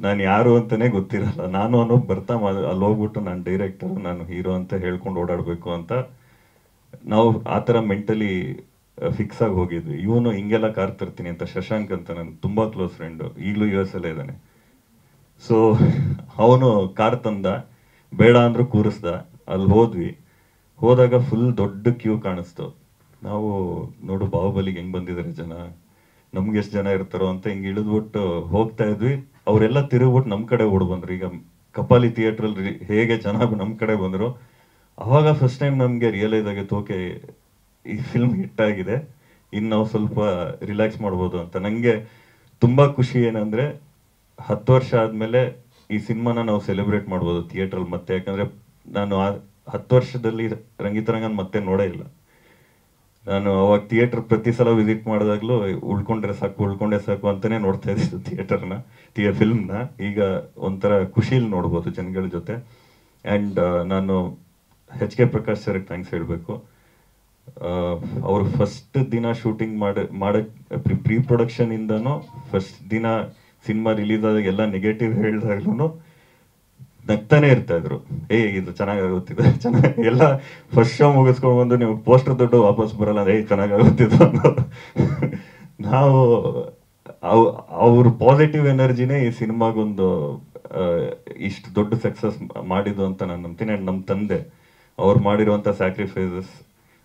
Speaker 4: ನಾನು ಯಾರು ಅಂತಲೇ ಗೊತ್ತಿರಲ್ಲ, ನಾನು ಅನ್ನೋ ಬರ್ತಾ ಅಲ್ಲಿ ಹೋಗ್ಬಿಟ್ಟು ನಾನು ಡೈರೆಕ್ಟರು, ನಾನು ಹೀರೋ ಅಂತ ಹೇಳ್ಕೊಂಡು ಓಡಾಡಬೇಕು ಅಂತ ನಾವು ಆ ಥರ ಮೆಂಟಲಿ ಫಿಕ್ಸ್ ಆಗಿ ಹೋಗಿದ್ವಿ. ಇವನು ಹಿಂಗೆಲ್ಲ ಕಾರ್ ತರ್ತೀನಿ ಅಂತ, ಶಶಾಂಕ್ ಅಂತ ನನ್ನ ತುಂಬ ಕ್ಲೋಸ್ ಫ್ರೆಂಡು, ಈಗಲೂ US ಅಲ್ಲೇ ಇದ್ದಾನೆ. ಸೊ ಅವನು ಕಾರ್ ತಂದ, ಬೇಡ ಅಂದ್ರೂ ಕೂರಿಸ್ದ. ಅಲ್ಲಿ ಹೋದ್ವಿ. ಹೋದಾಗ ಫುಲ್ ದೊಡ್ಡ ಕ್ಯೂ ಕಾಣಿಸ್ತು. ನಾವು ನೋಡು ಬಾಹುಬಲಿಗೆ ಹೆಂಗ್ ಬಂದಿದ್ದಾರೆ ಜನ, ನಮ್ಗೆ ಎಷ್ಟು ಜನ ಇರ್ತಾರೋ ಅಂತ ಹಿಂಗೆ ಇಳಿದ್ಬಿಟ್ಟು ಹೋಗ್ತಾ ಇದ್ವಿ. ಅವರೆಲ್ಲ ತಿರುಗ್ಬಿಟ್ಟು ನಮ್ಮ ಕಡೆ ಓಡ್ ಬಂದ್ರು. ಈಗ ಕಪಾಲಿ ಥಿಯೇಟ್ರಲ್ಲಿ ಹೇಗೆ ಜನ ನಮ್ಮ ಕಡೆ ಬಂದರು, ಅವಾಗ ಫಸ್ಟ್ ಟೈಮ್ ನಮಗೆ ರಿಯಲೈಸ್ ಆಗಿತ್ತು, ಓಕೆ ಈ ಫಿಲ್ಮ್ ಹಿಟ್ ಆಗಿದೆ, ಇನ್ನು ನಾವು ಸ್ವಲ್ಪ ರಿಲ್ಯಾಕ್ಸ್ ಮಾಡ್ಬೋದು ಅಂತ. ನನಗೆ ತುಂಬ ಖುಷಿ ಏನಂದರೆ 10 ವರ್ಷ ಆದಮೇಲೆ ಈ ಸಿನಿಮಾನ ನಾವು ಸೆಲೆಬ್ರೇಟ್ ಮಾಡ್ಬೋದು ಥಿಯೇಟ್ರಲ್ಲಿ ಮತ್ತೆ. ಯಾಕಂದರೆ ನಾನು 10 ವರ್ಷದಲ್ಲಿ ರಂಗಿತರಂಗನ ಮತ್ತೆ ನೋಡೇ ಇಲ್ಲ. ನಾನು ಅವಾಗ ಥಿಯೇಟರ್ ಪ್ರತಿ ಸಲ ವಿಸಿಟ್ ಮಾಡಿದಾಗಲೂ ಉಳ್ಕೊಂಡ್ರೆ ಸಾಕು ಅಂತಲೇ ನೋಡ್ತಾ ಇದ್ದಿದ್ದು ಥಿಯೇಟರ್ನ, ಫಿಲ್ಮ್ನ. ಈಗ ಒಂಥರ ಖುಷಿಲಿ ನೋಡ್ಬೋದು ಜನಗಳ ಜೊತೆ. ಆ್ಯಂಡ್ ನಾನು HK ಪ್ರಕಾಶ್ ಸರ್ಗೆ ಥ್ಯಾಂಕ್ಸ್ ಹೇಳಬೇಕು. ಅವರು ಫಸ್ಟ್ ದಿನ ಶೂಟಿಂಗ್ ಮಾಡಕ್ಕೆ ಪ್ರೀ ಪ್ರೊಡಕ್ಷನಿಂದನೂ ಫಸ್ಟ್ ದಿನ ಸಿನಿಮಾ ರಿಲೀಸ್ ಆದಾಗ ಎಲ್ಲ ನೆಗೆಟಿವ್ ಹೇಳಿದಾಗ್ಲೂ ನಗ್ತಾನೆ ಇರ್ತಾ ಇದ್ರು. ಇದು ಚೆನ್ನಾಗಾಗುತ್ತಿದೆ, ಚೆನ್ನಾಗಿ ಎಲ್ಲ ಫಸ್ಟ್ ಶೋ ಮುಗಿಸ್ಕೊಂಡು ಬಂದು ನೀವು ಪೋಸ್ಟರ್ ದುಡ್ಡು ವಾಪಸ್ ಬರಲ್ಲ, ಚೆನ್ನಾಗಾಗುತ್ತಿದ್ದು ಅನ್ನೋದು. ನಾವು ಅವ್ರ ಪಾಸಿಟಿವ್ ಎನರ್ಜಿನೇ ಈ ಸಿನಿಮಾಗೊಂದು ಇಷ್ಟು ದೊಡ್ಡ ಸಕ್ಸಸ್ ಮಾಡಿದ್ದು ಅಂತ ನಾನು ನಂಬ್ತೀನಿ. ಆ್ಯಂಡ್ ನಮ್ಮ ತಂದೆ ಅವ್ರು ಮಾಡಿರುವಂಥ ಸ್ಯಾಕ್ರಿಫೈಸಸ್,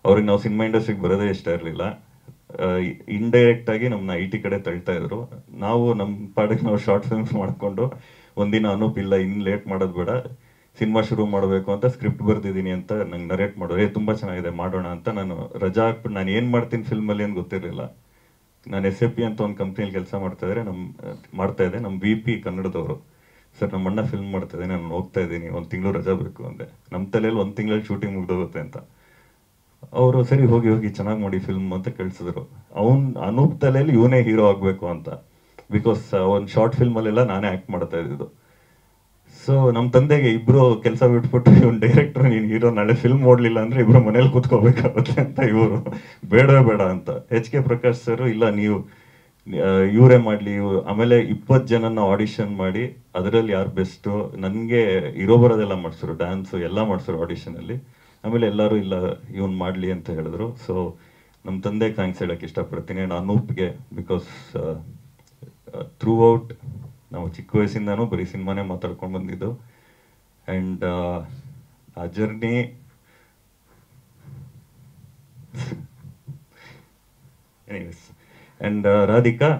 Speaker 4: ಅವ್ರಿಗೆ ನಾವು ಸಿನಿಮಾ ಇಂಡಸ್ಟ್ರಿಗೆ ಬರೋದೇ ಇಷ್ಟ ಇರಲಿಲ್ಲ. ಇಂಡೈರೆಕ್ಟ್ ಆಗಿ ನಮ್ಮನ್ನ IT ಕಡೆ ತಳ್ತಾ ಇದ್ರು. ನಾವು ನಮ್ಮ ಪಾಡಿಗೆ ನಾವು ಶಾರ್ಟ್ ಫಿಲ್ಮ್ಸ್ ಮಾಡಿಕೊಂಡು ಒಂದಿನ ಅನೂಪ್ ಇಲ್ಲ, ಇನ್ನು ಲೇಟ್ ಮಾಡೋದು ಬೇಡ, ಸಿನಿಮಾ ಶುರು ಮಾಡಬೇಕು ಅಂತ ಸ್ಕ್ರಿಪ್ಟ್ ಬರ್ದಿದ್ದೀನಿ ಅಂತ ನಂಗೆ ನರೇಟ್ ಮಾಡೋರು. ತುಂಬ ಚೆನ್ನಾಗಿದೆ ಮಾಡೋಣ ಅಂತ. ನಾನು ರಜಾ ಹಾಕ್ಬಿಟ್ಟು ನಾನು ಏನು ಮಾಡ್ತೀನಿ ಫಿಲ್ಮಲ್ಲಿ ಏನು ಗೊತ್ತಿರಲಿಲ್ಲ. ನಾನು SAP ಅಂತ ಒಂದು ಕಂಪ್ನಿಯಲ್ಲಿ ಕೆಲಸ ಮಾಡ್ತಾ ಇದ್ದೆ. ನಮ್ಮ VP ಕನ್ನಡದವರು, ಸರ್ ನಮ್ಮ ಅಣ್ಣ ಫಿಲ್ಮ್ ಮಾಡ್ತಾ ಇದ್ದೀನಿ, ನಾನು ಹೋಗ್ತಾ ಇದ್ದೀನಿ, 1 ತಿಂಗಳು ರಜಾ ಬೇಕು ಅಂದೆ. ನಮ್ಮ ತಲೆಯಲ್ಲಿ 1 ತಿಂಗಳಲ್ಲಿ ಶೂಟಿಂಗ್ ಮುಗ್ದೋಗುತ್ತೆ ಅಂತ. ಅವರು ಸರಿ ಹೋಗಿ ಚೆನ್ನಾಗಿ ಮಾಡಿ ಫಿಲ್ಮ್ ಅಂತ ಕಳಿಸಿದ್ರು. ಅನೂಪ್ ತಲೆಯಲ್ಲಿ ಇವನೇ ಹೀರೋ ಆಗಬೇಕು ಅಂತ. ಬಿಕಾಸ್ ಒಂದು ಶಾರ್ಟ್ ಫಿಲ್ಮಲ್ಲೆಲ್ಲ ನಾನೇ ಆ್ಯಕ್ಟ್ ಮಾಡ್ತಾ ಇದ್ದಿದ್ದು. ಸೊ ನಮ್ಮ ತಂದೆಗೆ ಇಬ್ಬರು ಕೆಲಸ ಬಿಟ್ಬಿಟ್ಟು ಇವ್ನು ಡೈರೆಕ್ಟ್ರು, ನೀನು ಹೀರೋ, ನಾಳೆ ಫಿಲ್ಮ್ ಓಡಲಿಲ್ಲ ಅಂದರೆ ಇಬ್ಬರು ಮನೇಲಿ ಕೂತ್ಕೋಬೇಕಾಗುತ್ತೆ ಅಂತ. ಇವರು ಬೇಡ ಅಂತ. HK ಪ್ರಕಾಶ್ ಸರ್ ಇಲ್ಲ, ನೀವು ಇವರೇ ಮಾಡಲಿ. ಆಮೇಲೆ 20 ಜನನ ಆಡಿಷನ್ ಮಾಡಿ ಅದರಲ್ಲಿ ಯಾರು ಬೆಸ್ಟು, ನನಗೆ ಇರೋ ಬರೋದೆಲ್ಲ ಮಾಡಿಸಿದ್ರು, ಡ್ಯಾನ್ಸು ಎಲ್ಲ ಮಾಡಿಸಿದ್ರು ಆಡಿಷನಲ್ಲಿ. ಆಮೇಲೆ ಎಲ್ಲರೂ ಇಲ್ಲ ಇವನು ಮಾಡಲಿ ಅಂತ ಹೇಳಿದ್ರು. ಸೊ ನಮ್ಮ ತಂದೆಗೆ ಥ್ಯಾಂಕ್ಸ್ ಹೇಳೋಕ್ಕೆ ಇಷ್ಟಪಡ್ತೀನಿ. ಆ್ಯಂಡ್ ಅನೂಪ್ಗೆ, ಬಿಕಾಸ್ ಥ್ರೂ ಔಟ್ ನಾವು ಚಿಕ್ಕ ವಯಸ್ಸಿಂದನೂ ಬರೀ ಸಿನಿಮಾನೇ ಮಾತಾಡ್ಕೊಂಡು ಬಂದಿದ್ದು. ಆ್ಯಂಡ್ ಆ journey anyways. And Radhika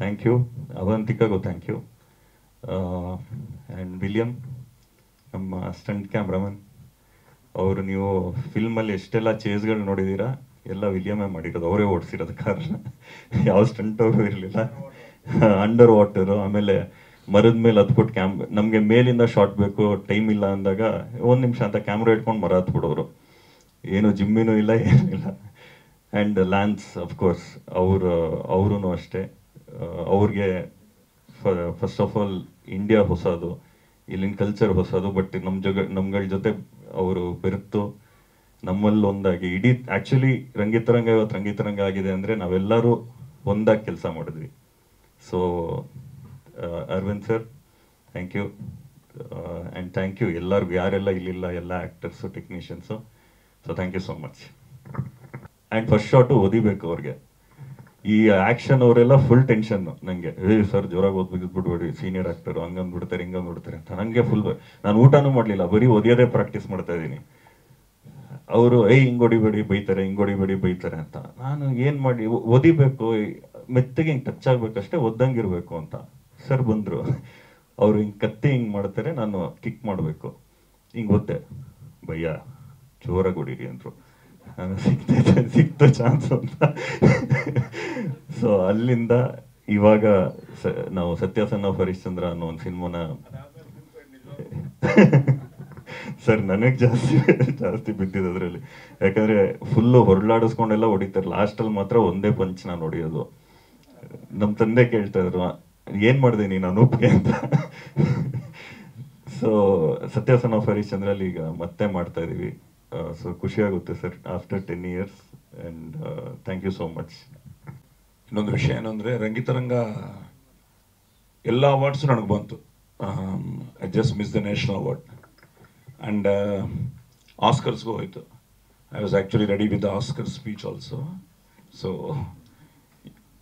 Speaker 4: thank you, ಅವಂತಿಕಾಗೂ ಥ್ಯಾಂಕ್ ಯು. ಆ್ಯಂಡ್ ವಿಲಿಯಮ್ ನಮ್ಮ ಸ್ಟಂಟ್ ಕ್ಯಾಮ್ರಾಮನ್, ಅವರು ನೀವು ಫಿಲ್ಮಲ್ಲಿ ಎಷ್ಟೆಲ್ಲ ಚೇಸ್ಗಳು ನೋಡಿದ್ದೀರಾ, ಎಲ್ಲ ವಿಲಿಯಮೇ ಮಾಡಿರೋದು, ಅವರೇ ಓಡಿಸಿರೋದು ಕಾರಣ. ಯಾವ ಸ್ಟಂಟವರು ಇರಲಿಲ್ಲ. ಅಂಡರ್ ವಾಟರು, ಆಮೇಲೆ ಮರದ ಮೇಲೆ ಹತ್ಬಿಟ್ಟು ನಮಗೆ ಮೇಲಿಂದ ಶಾರ್ಟ್ ಬೇಕು, ಟೈಮ್ ಇಲ್ಲ ಅಂದಾಗ 1 ನಿಮಿಷ ಅಂತ ಕ್ಯಾಮ್ರಾ ಇಟ್ಕೊಂಡು ಮರ ಹತ್ಬಿಡೋರು. ಏನು ಜಿಮ್ಮಿನೂ ಇಲ್ಲ, ಏನಿಲ್ಲ. ಆ್ಯಂಡ್ ಲ್ಯಾನ್ಸ್ ಅಫ್ಕೋರ್ಸ್ ಅವರೂ ಅಷ್ಟೇ. ಅವ್ರಿಗೆ ಫಸ್ಟ್ ಆಫ್ ಆಲ್ ಇಂಡಿಯಾ ಹೊಸದು, ಇಲ್ಲಿನ ಕಲ್ಚರ್ ಹೊಸದು. ಬಟ್ ನಮ್ಗಳ ಜೊತೆ ಅವರು ಬೆರೆತು ನಮ್ಮಲ್ಲಿ ಒಂದಾಗಿ ಇಡೀ ಆ್ಯಕ್ಚುಲಿ ರಂಗಿತರಂಗ ಇವತ್ತು ರಂಗಿತರಂಗ ಆಗಿದೆ ಅಂದರೆ ನಾವೆಲ್ಲರೂ ಒಂದಾಗಿ ಕೆಲಸ ಮಾಡಿದ್ವಿ. So Arvind sir thank you. And thank you ಎಲ್ಲರಿಗೂ, ಯಾರೆಲ್ಲ ಇಲ್ಲಿಲ್ಲ, ಎಲ್ಲ actors, technicians. So thank you so much. And first shot ಓದಿಬೇಕು ಅವ್ರಿಗೆ. ಈ ಆ್ಯಕ್ಷನ್ ಅವರೆಲ್ಲ ಫುಲ್ ಟೆನ್ಷನ್ನು ನನಗೆ. ಸರ್ ಜೋರಾಗಿ ಓದ್ಬಿಟ್ಬಿಡ್ಬೇಡಿ, ಸೀನಿಯರ್ ಆ್ಯಕ್ಟರು, ಹಂಗಂದ್ಬಿಡ್ತಾರೆ ಹಿಂಗಂದ್ಬಿಡ್ತಾರೆ ಅಂತ. ನನಗೆ ಫುಲ್, ನಾನು ಊಟನೂ ಮಾಡಲಿಲ್ಲ, ಬರೀ ಓದಿಯೋದೇ ಪ್ರಾಕ್ಟೀಸ್ ಮಾಡ್ತಾ ಇದ್ದೀನಿ. ಅವರು ಹಿಂಗೆ ಹೊಡಿಬೇಡಿ ಬೈತಾರೆ ಅಂತ. ನಾನು ಏನು ಮಾಡಿ, ಓದಿಬೇಕು, ಮೆತ್ತಗೆ ಹಿಂಗೆ ಟಚ್ ಆಗಬೇಕಷ್ಟೇ, ಓದ್ದಂಗಿರ್ಬೇಕು ಅಂತ. ಸರ್ ಬಂದರು, ಅವರು ಹಿಂಗೆ ಕತ್ತಿ ಹಿಂಗೆ ಮಾಡ್ತಾರೆ, ನಾನು ಕಿಕ್ ಮಾಡಬೇಕು, ಹಿಂಗೆ ಓದ್ದೆ, ಭಯ್ಯ ಜೋರಾಗಿ ಹೊಡೀರಿ ಅಂದರು. ನಾನು ಸಿಕ್ತು ಚಾನ್ಸ್ ಅಂತ. ಸೊ ಅಲ್ಲಿಂದ ಇವಾಗ ನಾವು ಸತ್ಯಾಸನ್ನ ಹರಿಶ್ಚಂದ್ರ ಅನ್ನೋ ಒಂದು ಸಿನಿಮಾನ ಸರ್ ನನಗೆ ಜಾಸ್ತಿ ಬಿದ್ದಿದ್ದು ಅದರಲ್ಲಿ. ಯಾಕಂದರೆ ಫುಲ್ಲು ಹೊರಳಾಡಿಸ್ಕೊಂಡೆಲ್ಲ ಹೊಡಿತಾರೆ, ಲಾಸ್ಟಲ್ಲಿ ಮಾತ್ರ ಒಂದೇ ಪಂಚ್ ನಾನು ಹೊಡಿಯೋದು. ನಮ್ಮ ತಂದೆ ಕೇಳ್ತಾ ಇದ್ರು, ಏನು ಮಾಡಿದೆ ನೀನು ಅನೂಪ್ಗೆ ಅಂತ. ಸೊ ಸತ್ಯಾಸನ್ನ ಹರಿಶ್ಚಂದ್ರಲ್ಲಿ ಈಗ ಮತ್ತೆ ಮಾಡ್ತಾ ಇದ್ದೀವಿ. ಸೊ ಖುಷಿ ಆಗುತ್ತೆ sir, after 10 years. And thank you so much.
Speaker 3: ಇನ್ನೊಂದು ವಿಷಯ ಏನಂದರೆ, ರಂಗಿತರಂಗ ಎಲ್ಲ ಅವಾರ್ಡ್ಸು ನನಗೆ ಬಂತು. I just miss the national award. And ಆಸ್ಕರ್ಸ್ಗೂ ಹೋಯಿತು. I was actually ready with the Oscar speech also. So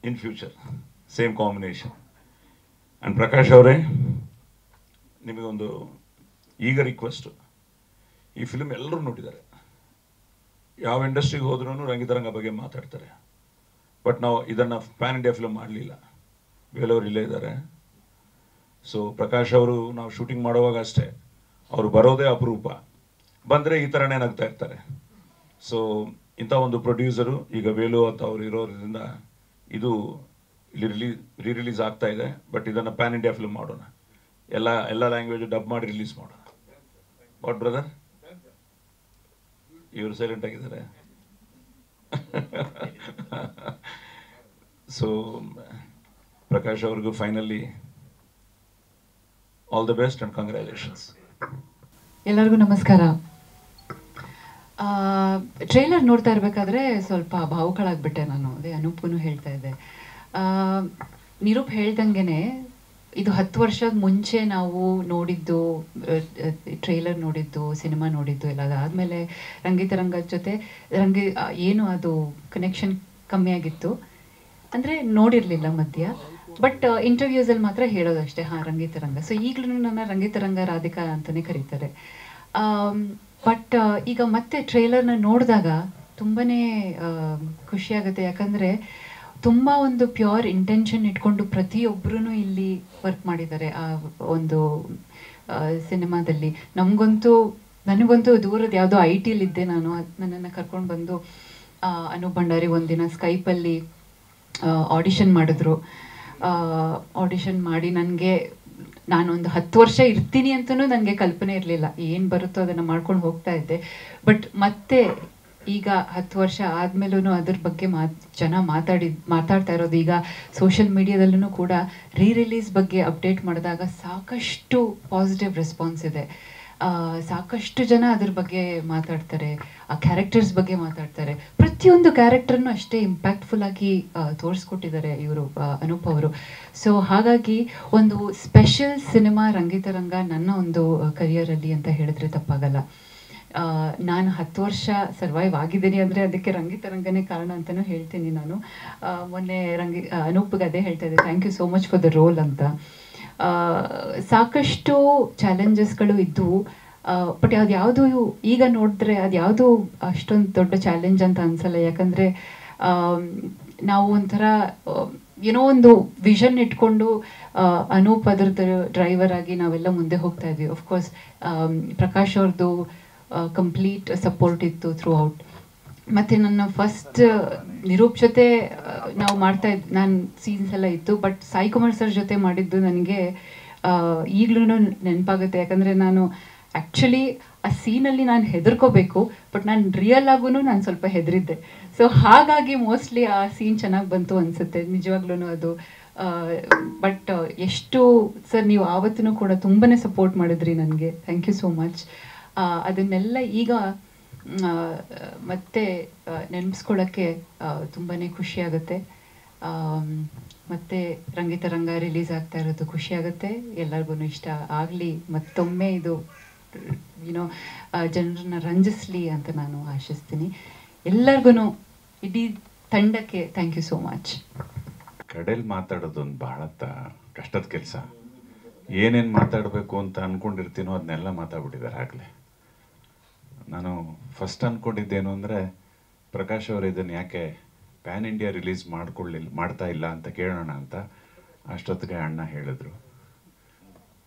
Speaker 3: in future same combination. And Prakash ಅವರೇ, ನಿಮಗೊಂದು ಈಗ ರಿಕ್ವೆಸ್ಟು, ಈ ಫಿಲ್ಮ್ ಎಲ್ಲರೂ ನೋಡಿದ್ದಾರೆ, ಯಾವ ಇಂಡಸ್ಟ್ರಿಗೆ ಹೋದ್ರೂ ರಂಗಿತರಂಗ ಬಗ್ಗೆ ಮಾತಾಡ್ತಾರೆ. ಬಟ್ ನಾವು ಇದನ್ನು ಪ್ಯಾನ್ ಇಂಡಿಯಾ ಫಿಲ್ಮ್ ಮಾಡಲಿಲ್ಲ. ಬೇಲವರು ಇಲ್ಲೇ ಇದ್ದಾರೆ. ಸೊ ಪ್ರಕಾಶ್ ಅವರು ನಾವು ಶೂಟಿಂಗ್ ಮಾಡುವಾಗ ಅಷ್ಟೇ, ಅವರು ಬರೋದೇ ಅಪರೂಪ, ಬಂದರೆ ಈ ಥರನೇ ನಗ್ತಾ ಇರ್ತಾರೆ. ಸೊ ಇಂಥ ಒಂದು ಪ್ರೊಡ್ಯೂಸರು ಈಗ ವೇಲು ಅಂತ ಅವ್ರು ಇರೋದ್ರಿಂದ ಇದು ಇಲ್ಲಿ ರಿಲೀಸ್ ಆಗ್ತಾ ಇದೆ. ಬಟ್ ಇದನ್ನು ಪ್ಯಾನ್ ಇಂಡಿಯಾ ಫಿಲ್ಮ್ ಮಾಡೋಣ, ಎಲ್ಲ ಲ್ಯಾಂಗ್ವೇಜ್ ಡಬ್ ಮಾಡಿ ರಿಲೀಸ್ ಮಾಡೋಣ. What brother? ಇವರು ಸೈಲೆಂಟ್ ಆಗಿದ್ದಾರೆ. ಸೊ ಪ್ರಕಾಶ್ ಅವ್ರಿಗೂ finally all the best and congratulations.
Speaker 5: ಎಲ್ಲರಿಗೂ ನಮಸ್ಕಾರ. ಟ್ರೈಲರ್ ನೋಡ್ತಾ ಇರಬೇಕಾದ್ರೆ ಸ್ವಲ್ಪ ಭಾವುಕಳಾಗ್ಬಿಟ್ಟೆ ನಾನು. ಅದೇ ಅನೂಪ್ಗೂ ಹೇಳ್ತಾ ಇದ್ದೆ, ನಿರೂಪ್ ಹೇಳ್ದಂಗೆನೆ ಇದು 10 ವರ್ಷದ ಮುಂಚೆ ನಾವು ನೋಡಿದ್ದು, ಟ್ರೈಲರ್ ನೋಡಿದ್ದು, ಸಿನಿಮಾ ನೋಡಿದ್ದು ಎಲ್ಲ ಆದಮೇಲೆ ರಂಗಿತರಂಗದ ಜೊತೆ ಏನು ಅದು ಕನೆಕ್ಷನ್ ಕಮ್ಮಿ ಆಗಿತ್ತು, ಅಂದರೆ ನೋಡಿರಲಿಲ್ಲ ಮಧ್ಯ. ಬಟ್ ಇಂಟರ್ವ್ಯೂಸಲ್ಲಿ ಮಾತ್ರ ಹೇಳೋದಷ್ಟೇ, ಹಾಂ ರಂಗಿತರಂಗ. ಸೊ ಈಗಲೂ ನನ್ನ ರಂಗಿತರಂಗ ರಾಧಿಕಾ ಅಂತಲೇ ಕರೀತಾರೆ. ಬಟ್ ಈಗ ಮತ್ತೆ ಟ್ರೈಲರ್ನ ನೋಡಿದಾಗ ತುಂಬಾ ಖುಷಿಯಾಗುತ್ತೆ. ಯಾಕಂದರೆ ತುಂಬ ಒಂದು ಪ್ಯೂರ್ ಇಂಟೆನ್ಷನ್ ಇಟ್ಕೊಂಡು ಪ್ರತಿಯೊಬ್ಬರೂ ಇಲ್ಲಿ ವರ್ಕ್ ಮಾಡಿದ್ದಾರೆ ಆ ಒಂದು ಸಿನಿಮಾದಲ್ಲಿ. ನನಗಂತೂ ದೂರದ ಯಾವುದೋ IT ಇದ್ದೆ ನಾನು. ನನ್ನನ್ನು ಕರ್ಕೊಂಡು ಬಂದು ಅನೂಪ್ ಭಂಡಾರಿ ಒಂದಿನ ಸ್ಕೈಪಲ್ಲಿ ಆಡಿಷನ್ ಮಾಡಿದ್ರು. ಆಡಿಷನ್ ಮಾಡಿ ನಾನೊಂದು 10 ವರ್ಷ ಇರ್ತೀನಿ ಅಂತಲೂ ನನಗೆ ಕಲ್ಪನೆ ಇರಲಿಲ್ಲ. ಏನು ಬರುತ್ತೋ ಅದನ್ನು ಮಾಡ್ಕೊಂಡು ಹೋಗ್ತಾ ಇದ್ದೆ. ಬಟ್ ಮತ್ತೆ ಈಗ 10 ವರ್ಷ ಆದಮೇಲೂ ಅದ್ರ ಬಗ್ಗೆ ಜನ ಮಾತಾಡ್ತಾ ಇರೋದು. ಈಗ ಸೋಷಿಯಲ್ ಮೀಡಿಯಾದಲ್ಲೂ ಕೂಡ ರಿಲೀಸ್ ಬಗ್ಗೆ ಅಪ್ಡೇಟ್ ಮಾಡಿದಾಗ ಸಾಕಷ್ಟು ಪಾಸಿಟಿವ್ ರೆಸ್ಪಾನ್ಸ್ ಇದೆ. ಸಾಕಷ್ಟು ಜನ ಅದ್ರ ಬಗ್ಗೆ ಮಾತಾಡ್ತಾರೆ, ಆ ಕ್ಯಾರೆಕ್ಟರ್ಸ್ ಬಗ್ಗೆ ಮಾತಾಡ್ತಾರೆ. ಪ್ರತಿಯೊಂದು ಕ್ಯಾರೆಕ್ಟರ್ನು ಅಷ್ಟೇ ಇಂಪ್ಯಾಕ್ಟ್ಫುಲ್ ಆಗಿ ತೋರಿಸ್ಕೊಟ್ಟಿದ್ದಾರೆ ಇವರು, ಅನೂಪ್ ಅವರು. ಸೊ ಹಾಗಾಗಿ ಒಂದು ಸ್ಪೆಷಲ್ ಸಿನಿಮಾ ರಂಗಿತರಂಗ ನನ್ನ ಒಂದು ಕರಿಯರಲ್ಲಿ ಅಂತ ಹೇಳಿದ್ರೆ ತಪ್ಪಾಗಲ್ಲ. ನಾನು 10 ವರ್ಷ ಸರ್ವೈವ್ ಆಗಿದ್ದೀನಿ ಅಂದರೆ ಅದಕ್ಕೆ ರಂಗಿತರಂಗನೇ ಕಾರಣ ಅಂತಲೂ ಹೇಳ್ತೀನಿ ನಾನು. ಮೊನ್ನೆ ಅನೂಪ್ಗೆ ಅದೇ ಹೇಳ್ತಾ ಇದ್ದೆ, thank you so much for the role ಅಂತ. ಸಾಕಷ್ಟು ಚಾಲೆಂಜಸ್ಗಳು ಇದ್ದವು. ಬಟ್ ಅದ್ಯಾವುದು ಈಗ ನೋಡಿದ್ರೆ ಅದ್ಯಾವುದು ಅಷ್ಟೊಂದು ದೊಡ್ಡ ಚಾಲೆಂಜ್ ಅಂತ ಅನ್ಸಲ್ಲ. ಯಾಕಂದರೆ ನಾವು ಒಂಥರ ಏನೋ ಒಂದು ವಿಷನ್ ಇಟ್ಕೊಂಡು ಅನೂಪ್ ಅದರದ್ದು ಡ್ರೈವರ್ ಆಗಿ ನಾವೆಲ್ಲ ಮುಂದೆ ಹೋಗ್ತಾ ಇದ್ವಿ. ಆಫ್ಕೋರ್ಸ್ ಪ್ರಕಾಶ್ ಅವ್ರದ್ದು ಕಂಪ್ಲೀಟ್ ಸಪೋರ್ಟ್ ಇತ್ತು ಥ್ರೂ ಔಟ್. ಮತ್ತು ನನ್ನ ಫಸ್ಟ್ ನಿರೂಪ್ ಜೊತೆ ನಾವು ನಾನು ಸೀನ್ಸ್ ಎಲ್ಲ ಇತ್ತು. ಬಟ್ ಸಾಯಿ ಕುಮಾರ್ ಸರ್ ಜೊತೆ ಮಾಡಿದ್ದು ನನಗೆ ಈಗಲೂ ನೆನಪಾಗುತ್ತೆ. ಯಾಕಂದರೆ ನಾನು ಆ್ಯಕ್ಚುಲಿ ಆ ಸೀನಲ್ಲಿ ನಾನು ಹೆದರ್ಕೋಬೇಕು, ಬಟ್ ನಾನು ರಿಯಲ್ ಆಗೂ ನಾನು ಸ್ವಲ್ಪ ಹೆದರಿದ್ದೆ. ಸೊ ಹಾಗಾಗಿ ಮೋಸ್ಟ್ಲಿ ಆ ಸೀನ್ ಚೆನ್ನಾಗಿ ಬಂತು ಅನಿಸುತ್ತೆ ನಿಜವಾಗ್ಲೂ ಅದು. ಬಟ್ ಎಷ್ಟು ಸರ್ ನೀವು ಆವತ್ತೂ ಕೂಡ ತುಂಬಾ ಸಪೋರ್ಟ್ ಮಾಡಿದ್ರಿ ನನಗೆ. Thank you so much. ಅದನ್ನೆಲ್ಲ ಈಗ ಮತ್ತೆ ನೆನೆಸ್ಕೊಳ್ಳೋಕ್ಕೆ ತುಂಬಾ ಖುಷಿಯಾಗುತ್ತೆ. ಮತ್ತು ರಂಗಿತರಂಗ ರಿಲೀಸ್ ಆಗ್ತಾ ಇರೋದು ಖುಷಿಯಾಗುತ್ತೆ. ಎಲ್ಲರಿಗೂ ಇಷ್ಟ ಆಗಲಿ, ಮತ್ತೊಮ್ಮೆ ಇದು ಜನರನ್ನ ರಂಜಿಸಲಿ ಅಂತ ನಾನು ಆಶಿಸ್ತೀನಿ. ಎಲ್ಲರಿಗೂ, ಇಡೀ ತಂಡಕ್ಕೆ ಥ್ಯಾಂಕ್ ಯು ಸೋ ಮಚ್.
Speaker 6: ಕಡೆಯಲ್ಲಿ ಮಾತಾಡೋದೊಂದು ಬಹಳ ಕಷ್ಟದ ಕೆಲಸ. ಏನೇನು ಮಾತಾಡಬೇಕು ಅಂತ ಅಂದ್ಕೊಂಡಿರ್ತೀನೋ ಅದನ್ನೆಲ್ಲ ಮಾತಾಡ್ಬಿಟ್ಟಿದ್ದಾರೆ ಆಗಲೇ. ನಾನು ಫಸ್ಟ್ ಅಂದ್ಕೊಂಡಿದ್ದೇನು ಅಂದರೆ, ಪ್ರಕಾಶ್ ಅವರು ಇದನ್ನು ಯಾಕೆ ಪ್ಯಾನ್ ಇಂಡಿಯಾ ರಿಲೀಸ್ ಮಾಡ್ತಾ ಇಲ್ಲ ಅಂತ ಕೇಳೋಣ ಅಂತ. ಅಷ್ಟೊತ್ತಿಗೆ ಅಣ್ಣ ಹೇಳಿದ್ರು,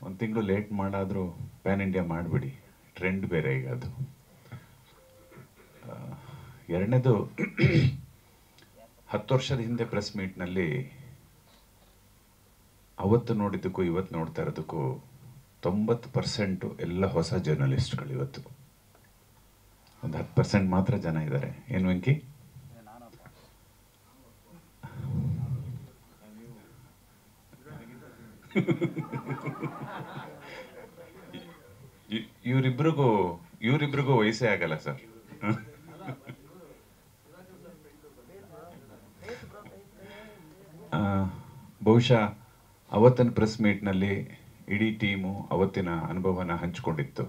Speaker 6: 1 ತಿಂಗಳು ಲೇಟ್ ಮಾಡಾದರೂ ಪ್ಯಾನ್ ಇಂಡಿಯಾ ಮಾಡಿಬಿಡಿ, ಟ್ರೆಂಡ್ ಬೇರೆ ಈಗ ಅದು. ಎರಡನೇದು, 10 ವರ್ಷದ ಹಿಂದೆ ಪ್ರೆಸ್ ಮೀಟ್ನಲ್ಲಿ ಅವತ್ತು ನೋಡಿದ್ದಕ್ಕೂ ಇವತ್ತು ನೋಡ್ತಾ ಇರೋದಕ್ಕೂ 90% ಎಲ್ಲ ಹೊಸ ಜರ್ನಲಿಸ್ಟ್ಗಳು. ಇವತ್ತು ಒಂದು 10% ಮಾತ್ರ ಜನ ಇದ್ದಾರೆ. ಏನು ವೆಂಕಿ? ಇವರಿಬ್ರಿಗೂ ವಯಸ್ಸೇ ಆಗಲ್ಲ ಸರ್. ಬಹುಶಃ ಅವತ್ತಿನ ಪ್ರೆಸ್ ಮೀಟ್ನಲ್ಲಿ ಇಡೀ ಟೀಮು ಅವತ್ತಿನ ಅನುಭವನ ಹಂಚಿಕೊಂಡಿತ್ತು.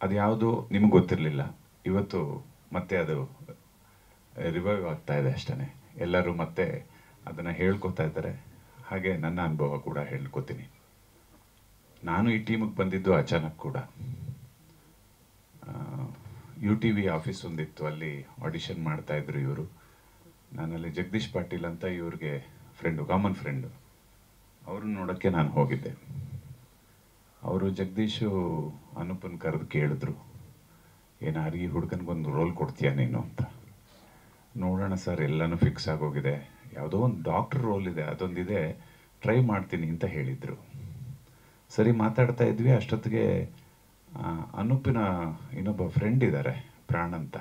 Speaker 6: ಅದು ಯಾವುದು ನಿಮಗೆ ಗೊತ್ತಿರಲಿಲ್ಲ. ಇವತ್ತು ಮತ್ತೆ ಅದು ರಿವೈವ್ ಆಗ್ತಾ ಇದೆ ಅಷ್ಟೇ. ಎಲ್ಲರೂ ಮತ್ತೆ ಅದನ್ನು ಹೇಳ್ಕೊತಾ ಇದ್ದಾರೆ. ಹಾಗೆ ನನ್ನ ಅನುಭವ ಕೂಡ ಹೇಳ್ಕೊತೀನಿ. ನಾನು ಈ ಟೀಮಿಗೆ ಬಂದಿದ್ದು ಅಚಾನಕ್ ಕೂಡ. UTV ಆಫೀಸ್ ಒಂದಿತ್ತು, ಅಲ್ಲಿ ಆಡಿಷನ್ ಮಾಡ್ತಾಯಿದ್ರು ಇವರು. ನಾನಲ್ಲಿ ಜಗದೀಶ್ ಪಾಟೀಲ್ ಅಂತ ಇವ್ರಿಗೆ ಫ್ರೆಂಡು, ಕಾಮನ್ ಫ್ರೆಂಡು. ಅವ್ರನ್ನ ನೋಡೋಕ್ಕೆ ನಾನು ಹೋಗಿದ್ದೆ. ಅವರು ಜಗದೀಶು ಅನುಪನ್ ಕರೆದು ಕೇಳಿದ್ರು, ಏನಾರು ಈ ಹುಡುಗನಿಗೊಂದು ರೋಲ್ ಕೊಡ್ತೀಯಾ ನೀನು ಅಂತ. ನೋಡೋಣ ಸರ್, ಎಲ್ಲನೂ ಫಿಕ್ಸ್ ಆಗೋಗಿದೆ, ಯಾವುದೋ ಒಂದು ಡಾಕ್ಟ್ರ್ ರೋಲ್ ಇದೆ, ಅದೊಂದಿದೆ, ಟ್ರೈ ಮಾಡ್ತೀನಿ ಅಂತ ಹೇಳಿದರು. ಸರಿ ಮಾತಾಡ್ತಾ ಇದ್ವಿ. ಅಷ್ಟೊತ್ತಿಗೆ ಅನೂಪಿನ ಇನ್ನೊಬ್ಬ ಫ್ರೆಂಡ್ ಇದ್ದಾರೆ, ಪ್ರಾಣ್ ಅಂತ.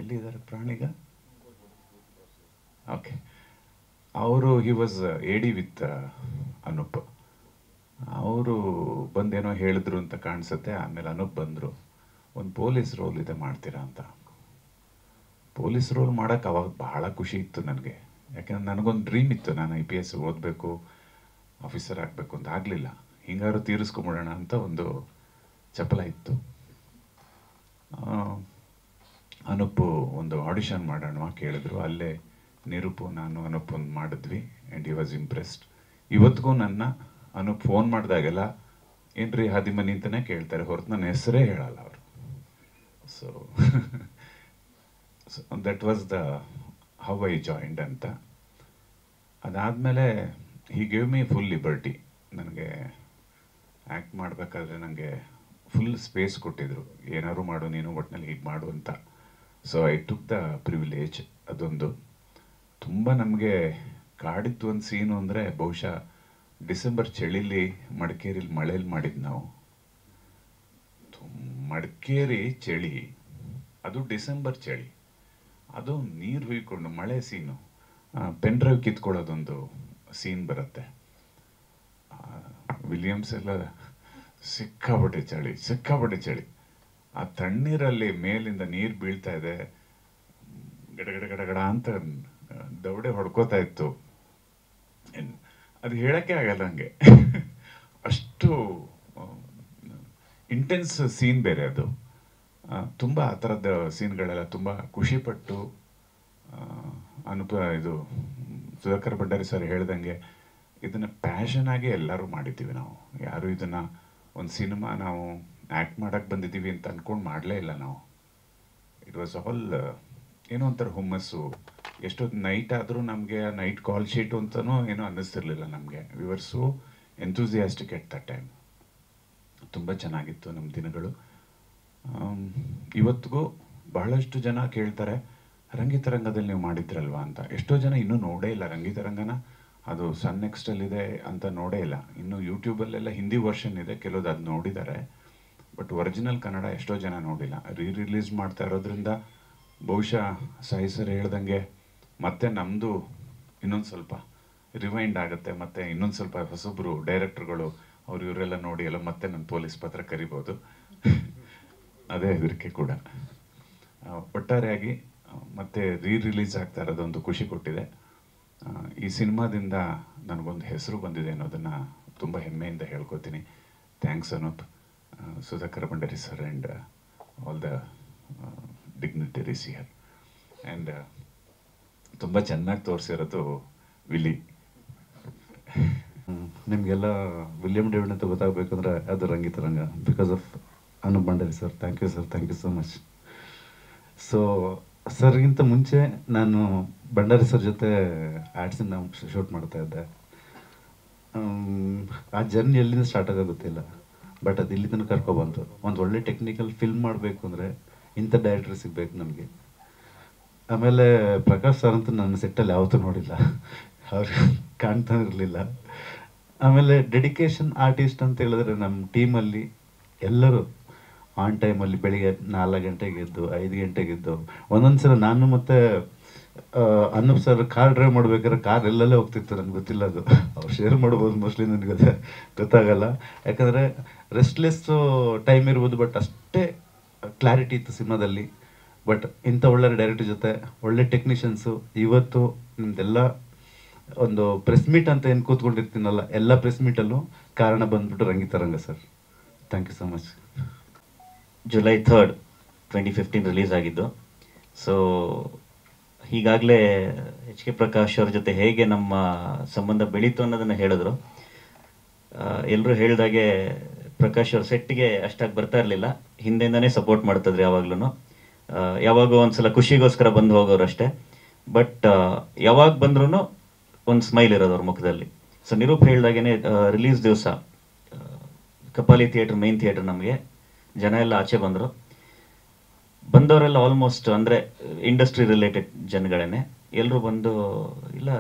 Speaker 6: ಎಲ್ಲಿದ್ದಾರೆ ಪ್ರಾಣೀಗ? ಓಕೆ, ಅವರು he was AD with Anup. ಅವರು ಬಂದೇನೋ ಹೇಳಿದ್ರು ಅಂತ ಕಾಣಿಸುತ್ತೆ. ಆಮೇಲೆ ಅನೂಪ್ ಬಂದರು, ಒಂದು ಪೊಲೀಸ್ ರೋಲ್ ಇದೆ, ಮಾಡ್ತೀರಾ ಅಂತ. ಪೊಲೀಸ್ ರೋಲ್ ಮಾಡೋಕ್ಕೆ ಅವಾಗ ಭಾಳ ಖುಷಿ ಇತ್ತು ನನಗೆ. ಯಾಕೆಂದ್ರೆ ನನಗೊಂದು ಡ್ರೀಮ್ ಇತ್ತು, ನಾನು IPS ಓದಬೇಕು, ಆಫೀಸರ್ ಆಗಬೇಕು ಅಂತ. ಆಗಲಿಲ್ಲ. ಹಿಂಗಾರು ತೀರಿಸ್ಕೊಂಬಿಡೋಣ ಅಂತ ಒಂದು ಚಪಲ ಇತ್ತು. ಅನೂಪ್ ಒಂದು ಆಡಿಷನ್ ಮಾಡೋಣ ಕೇಳಿದ್ರು. ಅಲ್ಲೇ ನಿರೂಪು, ನಾನು ಅನೂಪ್ ಒಂದು ಮಾಡಿದ್ವಿ. And he was impressed. ಇವತ್ತಿಗೂ ನನ್ನ ಅನೂಪ್ ಫೋನ್ ಮಾಡಿದಾಗೆಲ್ಲ ಏನ್ರಿ ಹಾದಿಮನಿ ಅಂತಲೇ ಕೇಳ್ತಾರೆ, ಹೊರತು ನನ್ನ ಹೆಸರೇ ಹೇಳಲ್ಲ ಅವರು. So that was the how I joined ಅಂತ. ಅದಾದಮೇಲೆ he gave me full liberty. ನನಗೆ ಆ್ಯಕ್ಟ್ ಮಾಡಬೇಕಾದ್ರೆ ನನಗೆ ಫುಲ್ ಸ್ಪೇಸ್ ಕೊಟ್ಟಿದ್ರು. ಏನಾದ್ರು ಮಾಡು ನೀನು, ಒಟ್ಟಿನಲ್ಲಿ ಹೀಗೆ ಮಾಡು ಅಂತ. So I took the privilege. ಅದೊಂದು ತುಂಬ ನಮಗೆ ಕಾಡಿದ್ದು ಒಂದು ಸೀನು ಅಂದರೆ, ಬಹುಶಃ ಡಿಸೆಂಬರ್ ಚಳಿಲಿ ಮಡಿಕೇರಿಲಿ ಮಳೇಲಿ ಮಾಡಿದ್ದು ನಾವು. ಮಡಿಕೇರಿ ಚಳಿ, ಅದು ಡಿಸೆಂಬರ್ ಚಳಿ, ಅದು ನೀರು ಹುಯ್ಕೊಂಡು ಮಳೆ ಸೀನು, ಪೆನ್ ಡ್ರೈವ್ ಕಿತ್ಕೊಳ್ಳೋದೊಂದು ಸೀನ್ ಬರುತ್ತೆ. ವಿಲಿಯಮ್ಸ್ ಎಲ್ಲ ಸಿಕ್ಕಾಪಟ್ಟೆ ಚಳಿ. ಆ ತಣ್ಣೀರಲ್ಲಿ ಮೇಲಿಂದ ನೀರು ಬೀಳ್ತಾ ಇದೆ, ಗಡಗಡ ಅಂತ ದವಡೆ ಹೊಡ್ಕೋತಾ ಇತ್ತು. ಅದು ಹೇಳಕ್ಕೆ ಆಗಲ್ಲ ನನಗೆ, ಅಷ್ಟು ಇಂಟೆನ್ಸ್ ಸೀನ್ ಬೇರೆ ಅದು. ತುಂಬ ಆ ಥರದ ಸೀನ್ಗಳೆಲ್ಲ ತುಂಬ ಖುಷಿಪಟ್ಟು ಇದು ಸುಧಾಕರ್ ಭಂಡಾರಿ ಸರ್ ಹೇಳ್ದಂಗೆ ಇದನ್ನು ಪ್ಯಾಷನ್ ಆಗಿ ಎಲ್ಲರೂ ಮಾಡಿದ್ದೀವಿ ನಾವು. ಯಾರು ಇದನ್ನು ಒಂದು ಸಿನಿಮಾ ನಾವು ಆ್ಯಕ್ಟ್ ಮಾಡೋಕ್ಕೆ ಬಂದಿದ್ದೀವಿ ಅಂತ ಅಂದ್ಕೊಂಡು ಮಾಡಲೇ ಇಲ್ಲ ನಾವು. ಇಟ್ ವಾಸ್ ಆಲ್ ಏನೋ ಒಂಥರ ಹುಮ್ಮಸ್ಸು. ಎಷ್ಟೊತ್ತು ನೈಟ್ ಆದರೂ ನಮಗೆ ನೈಟ್ ಕಾಲ್ ಶೀಟು ಅಂತಲೂ ಏನೋ ಅನ್ನಿಸ್ತಿರ್ಲಿಲ್ಲ ನಮಗೆ. We were so enthusiastic at that time. ತುಂಬ ಚೆನ್ನಾಗಿತ್ತು ನಮ್ಮ ದಿನಗಳು. ಇವತ್ತಿಗೂ ಬಹಳಷ್ಟು ಜನ ಕೇಳ್ತಾರೆ, ರಂಗಿತರಂಗದಲ್ಲಿ ನೀವು ಮಾಡಿದ್ರಲ್ವಾ ಅಂತ. ಎಷ್ಟೋ ಜನ ಇನ್ನೂ ನೋಡೇ ಇಲ್ಲ ರಂಗಿತರಂಗನ. ಅದು ಸನ್ ನೆಕ್ಸ್ಟಲ್ಲಿದೆ ಅಂತ ನೋಡೇ ಇಲ್ಲ. ಇನ್ನು ಯೂಟ್ಯೂಬಲ್ಲೆಲ್ಲ ಹಿಂದಿ ವರ್ಷನ್ ಇದೆ, ಕೆಲವ್ದು ಅದು ನೋಡಿದ್ದಾರೆ. ಬಟ್ ಒರಿಜಿನಲ್ ಕನ್ನಡ ಎಷ್ಟೋ ಜನ ನೋಡಿಲ್ಲ. ರಿಲೀಸ್ ಮಾಡ್ತಾ ಇರೋದ್ರಿಂದ ಬಹುಶಃ ಸಾಯಿ ಸರ್ ಹೇಳ್ದಂಗೆ ಮತ್ತೆ ನಮ್ಮದು ಇನ್ನೊಂದು ಸ್ವಲ್ಪ ರಿವೈಂಡ್ ಆಗುತ್ತೆ. ಮತ್ತು ಇನ್ನೊಂದು ಸ್ವಲ್ಪ ಹೊಸೊಬ್ಬರು ಡೈರೆಕ್ಟರ್ಗಳು ಅವ್ರು ಇವರೆಲ್ಲ ನೋಡಿ ಎಲ್ಲ ಮತ್ತೆ ನನ್ನ ಪೊಲೀಸ್ ಪತ್ರ ಕರಿಬೋದು. ಅದೇ ಹೆದರಿಕೆ ಕೂಡ. ಒಟ್ಟಾರೆಯಾಗಿ ಮತ್ತೆ ರಿಲೀಸ್ ಆಗ್ತಾ ಇರೋದೊಂದು ಖುಷಿ ಕೊಟ್ಟಿದೆ. ಈ ಸಿನಿಮಾದಿಂದ ನನಗೊಂದು ಹೆಸರು ಬಂದಿದೆ ಅನ್ನೋದನ್ನು ತುಂಬ ಹೆಮ್ಮೆಯಿಂದ ಹೇಳ್ಕೊತೀನಿ. Thanks Anup, Sudhakar Bhandari sir and all the dignitaries here. And ತುಂಬ ಚೆನ್ನಾಗಿ ತೋರಿಸಿರೋದು ವಿಲಿ.
Speaker 7: ನಿಮಗೆಲ್ಲ ವಿಲಿಯಂ ಡೇವಿಡ್ ಅಂತ ಗೊತ್ತಾಗಬೇಕಂದ್ರೆ ಅದು Rangitaranga, because of Anup Bhandari sir. Thank you sir, thank you so much. So ಸರ್ಗಿಂತ ಮುಂಚೆ ನಾನು ಭಂಡಾರಿ ಸರ್ ಜೊತೆ ಆ್ಯಡ್ಸನ್ನ ಶೂಟ್ ಮಾಡ್ತಾ ಇದ್ದೆ. ಆ ಜರ್ನಿ ಎಲ್ಲಿಂದ ಸ್ಟಾರ್ಟ್ ಆಗೋ ಗೊತ್ತಿಲ್ಲ, ಬಟ್ ಅದು ಇಲ್ಲಿ ತನಕ ಕರ್ಕೊಬಂತು. ಒಂದು ಒಳ್ಳೆ ಟೆಕ್ನಿಕಲ್ ಫಿಲ್ಮ್ ಮಾಡಬೇಕು ಅಂದರೆ ಇಂಥ ಡೈರೆಕ್ಟರ್ ಸಿಗಬೇಕು ನಮಗೆ. ಆಮೇಲೆ ಪ್ರಕಾಶ್ ಸರ್ ಅಂತೂ ನನ್ನ ಸೆಟ್ಟಲ್ಲಿ ಯಾವತ್ತೂ ನೋಡಿಲ್ಲ, ಅವ್ರು ಕಾಣ್ತಾ ಇರಲಿಲ್ಲ. ಆಮೇಲೆ ಡೆಡಿಕೇಶನ್ ಆರ್ಟಿಸ್ಟ್ ಅಂತ ಹೇಳಿದ್ರೆ ನಮ್ಮ ಟೀಮಲ್ಲಿ ಎಲ್ಲರೂ ಆನ್ ಟೈಮಲ್ಲಿ ಬೆಳಿಗ್ಗೆ 4 ಗಂಟೆಗೆ ಎದ್ದು 5 ಗಂಟೆಗೆ ಎದ್ದು, ಒಂದೊಂದು ಸಲ ನಾನು ಮತ್ತು ಅನೂಪ್ ಸರ್ ಕಾರ್ ಡ್ರೈವ್ ಮಾಡ್ಬೇಕಾದ್ರೆ ಕಾರ್ ಎಲ್ಲೆಲ್ಲೇ ಹೋಗ್ತಿತ್ತು, ನನಗೆ ಗೊತ್ತಿಲ್ಲ. ಅದು ಅವ್ರು ಶೇರ್ ಮಾಡ್ಬೋದು, ಮೋಸ್ಟ್ಲಿ ನನಗೆ ಗೊತ್ತಾಗಲ್ಲ. ಯಾಕಂದರೆ ರೆಸ್ಟ್ಲೆಸ್ಸು ಟೈಮ್ ಇರ್ಬೋದು, ಬಟ್ ಅಷ್ಟೇ ಕ್ಲಾರಿಟಿ ಇತ್ತು ಸಿನಿಮಾದಲ್ಲಿ. ಬಟ್ ಇಂಥ ಒಳ್ಳೆ ಡೈರೆಕ್ಟರ್ ಜೊತೆ ಒಳ್ಳೆ ಟೆಕ್ನಿಷಿಯನ್ಸು. ಇವತ್ತು ನಿಮ್ದೆಲ್ಲ ಒಂದು ಪ್ರೆಸ್ ಮೀಟ್ ಅಂತ ಏನು ಕೂತ್ಕೊಂಡಿರ್ತೀನಲ್ಲ, ಎಲ್ಲ ಪ್ರೆಸ್ ಮೀಟಲ್ಲೂ ಕಾರಣ ಬಂದ್ಬಿಟ್ಟು Rangitaranga sir. Thank you so much.
Speaker 8: July 3rd, 2015 release ಆಗಿದ್ದು. ಸೊ ಈಗಾಗಲೇ ಎಚ್ ಕೆ ಪ್ರಕಾಶ್ ಅವ್ರ ಜೊತೆ ಹೇಗೆ ನಮ್ಮ ಸಂಬಂಧ ಬೆಳೀತು ಅನ್ನೋದನ್ನು ಹೇಳಿದ್ರು. ಎಲ್ಲರೂ ಹೇಳಿದಾಗೆ ಪ್ರಕಾಶ್ ಅವ್ರ ಸೆಟ್ಗೆ ಅಷ್ಟಾಗಿ ಬರ್ತಾ ಇರಲಿಲ್ಲ, ಹಿಂದೆಯಿಂದನೇ ಸಪೋರ್ಟ್ ಮಾಡ್ತಿದ್ರು ಯಾವಾಗ್ಲೂ. ಯಾವಾಗೋ ಒಂದ್ಸಲ ಖುಷಿಗೋಸ್ಕರ ಬಂದು ಹೋಗೋರು ಅಷ್ಟೇ. ಬಟ್ ಯಾವಾಗ ಬಂದ್ರೂ ಒಂದು ಸ್ಮೈಲ್ ಇರೋದು ಅವ್ರ ಮುಖದಲ್ಲಿ. ಸೊ ನಿರೂಪ್ ಹೇಳ್ದಾಗೇನೆ ರಿಲೀಸ್ ದಿವಸ ಕಪಾಲಿ ಥಿಯೇಟರ್, ಮೇನ್ ಥಿಯೇಟರ್, ನಮಗೆ ಜನ ಎಲ್ಲ ಆಚೆ ಬಂದರು. ಬಂದವರೆಲ್ಲ ಆಲ್ಮೋಸ್ಟ್ ಅಂದರೆ ಇಂಡಸ್ಟ್ರಿ ರಿಲೇಟೆಡ್ ಜನಗಳೇನೆ. ಎಲ್ಲರೂ ಬಂದು ಇಲ್ಲ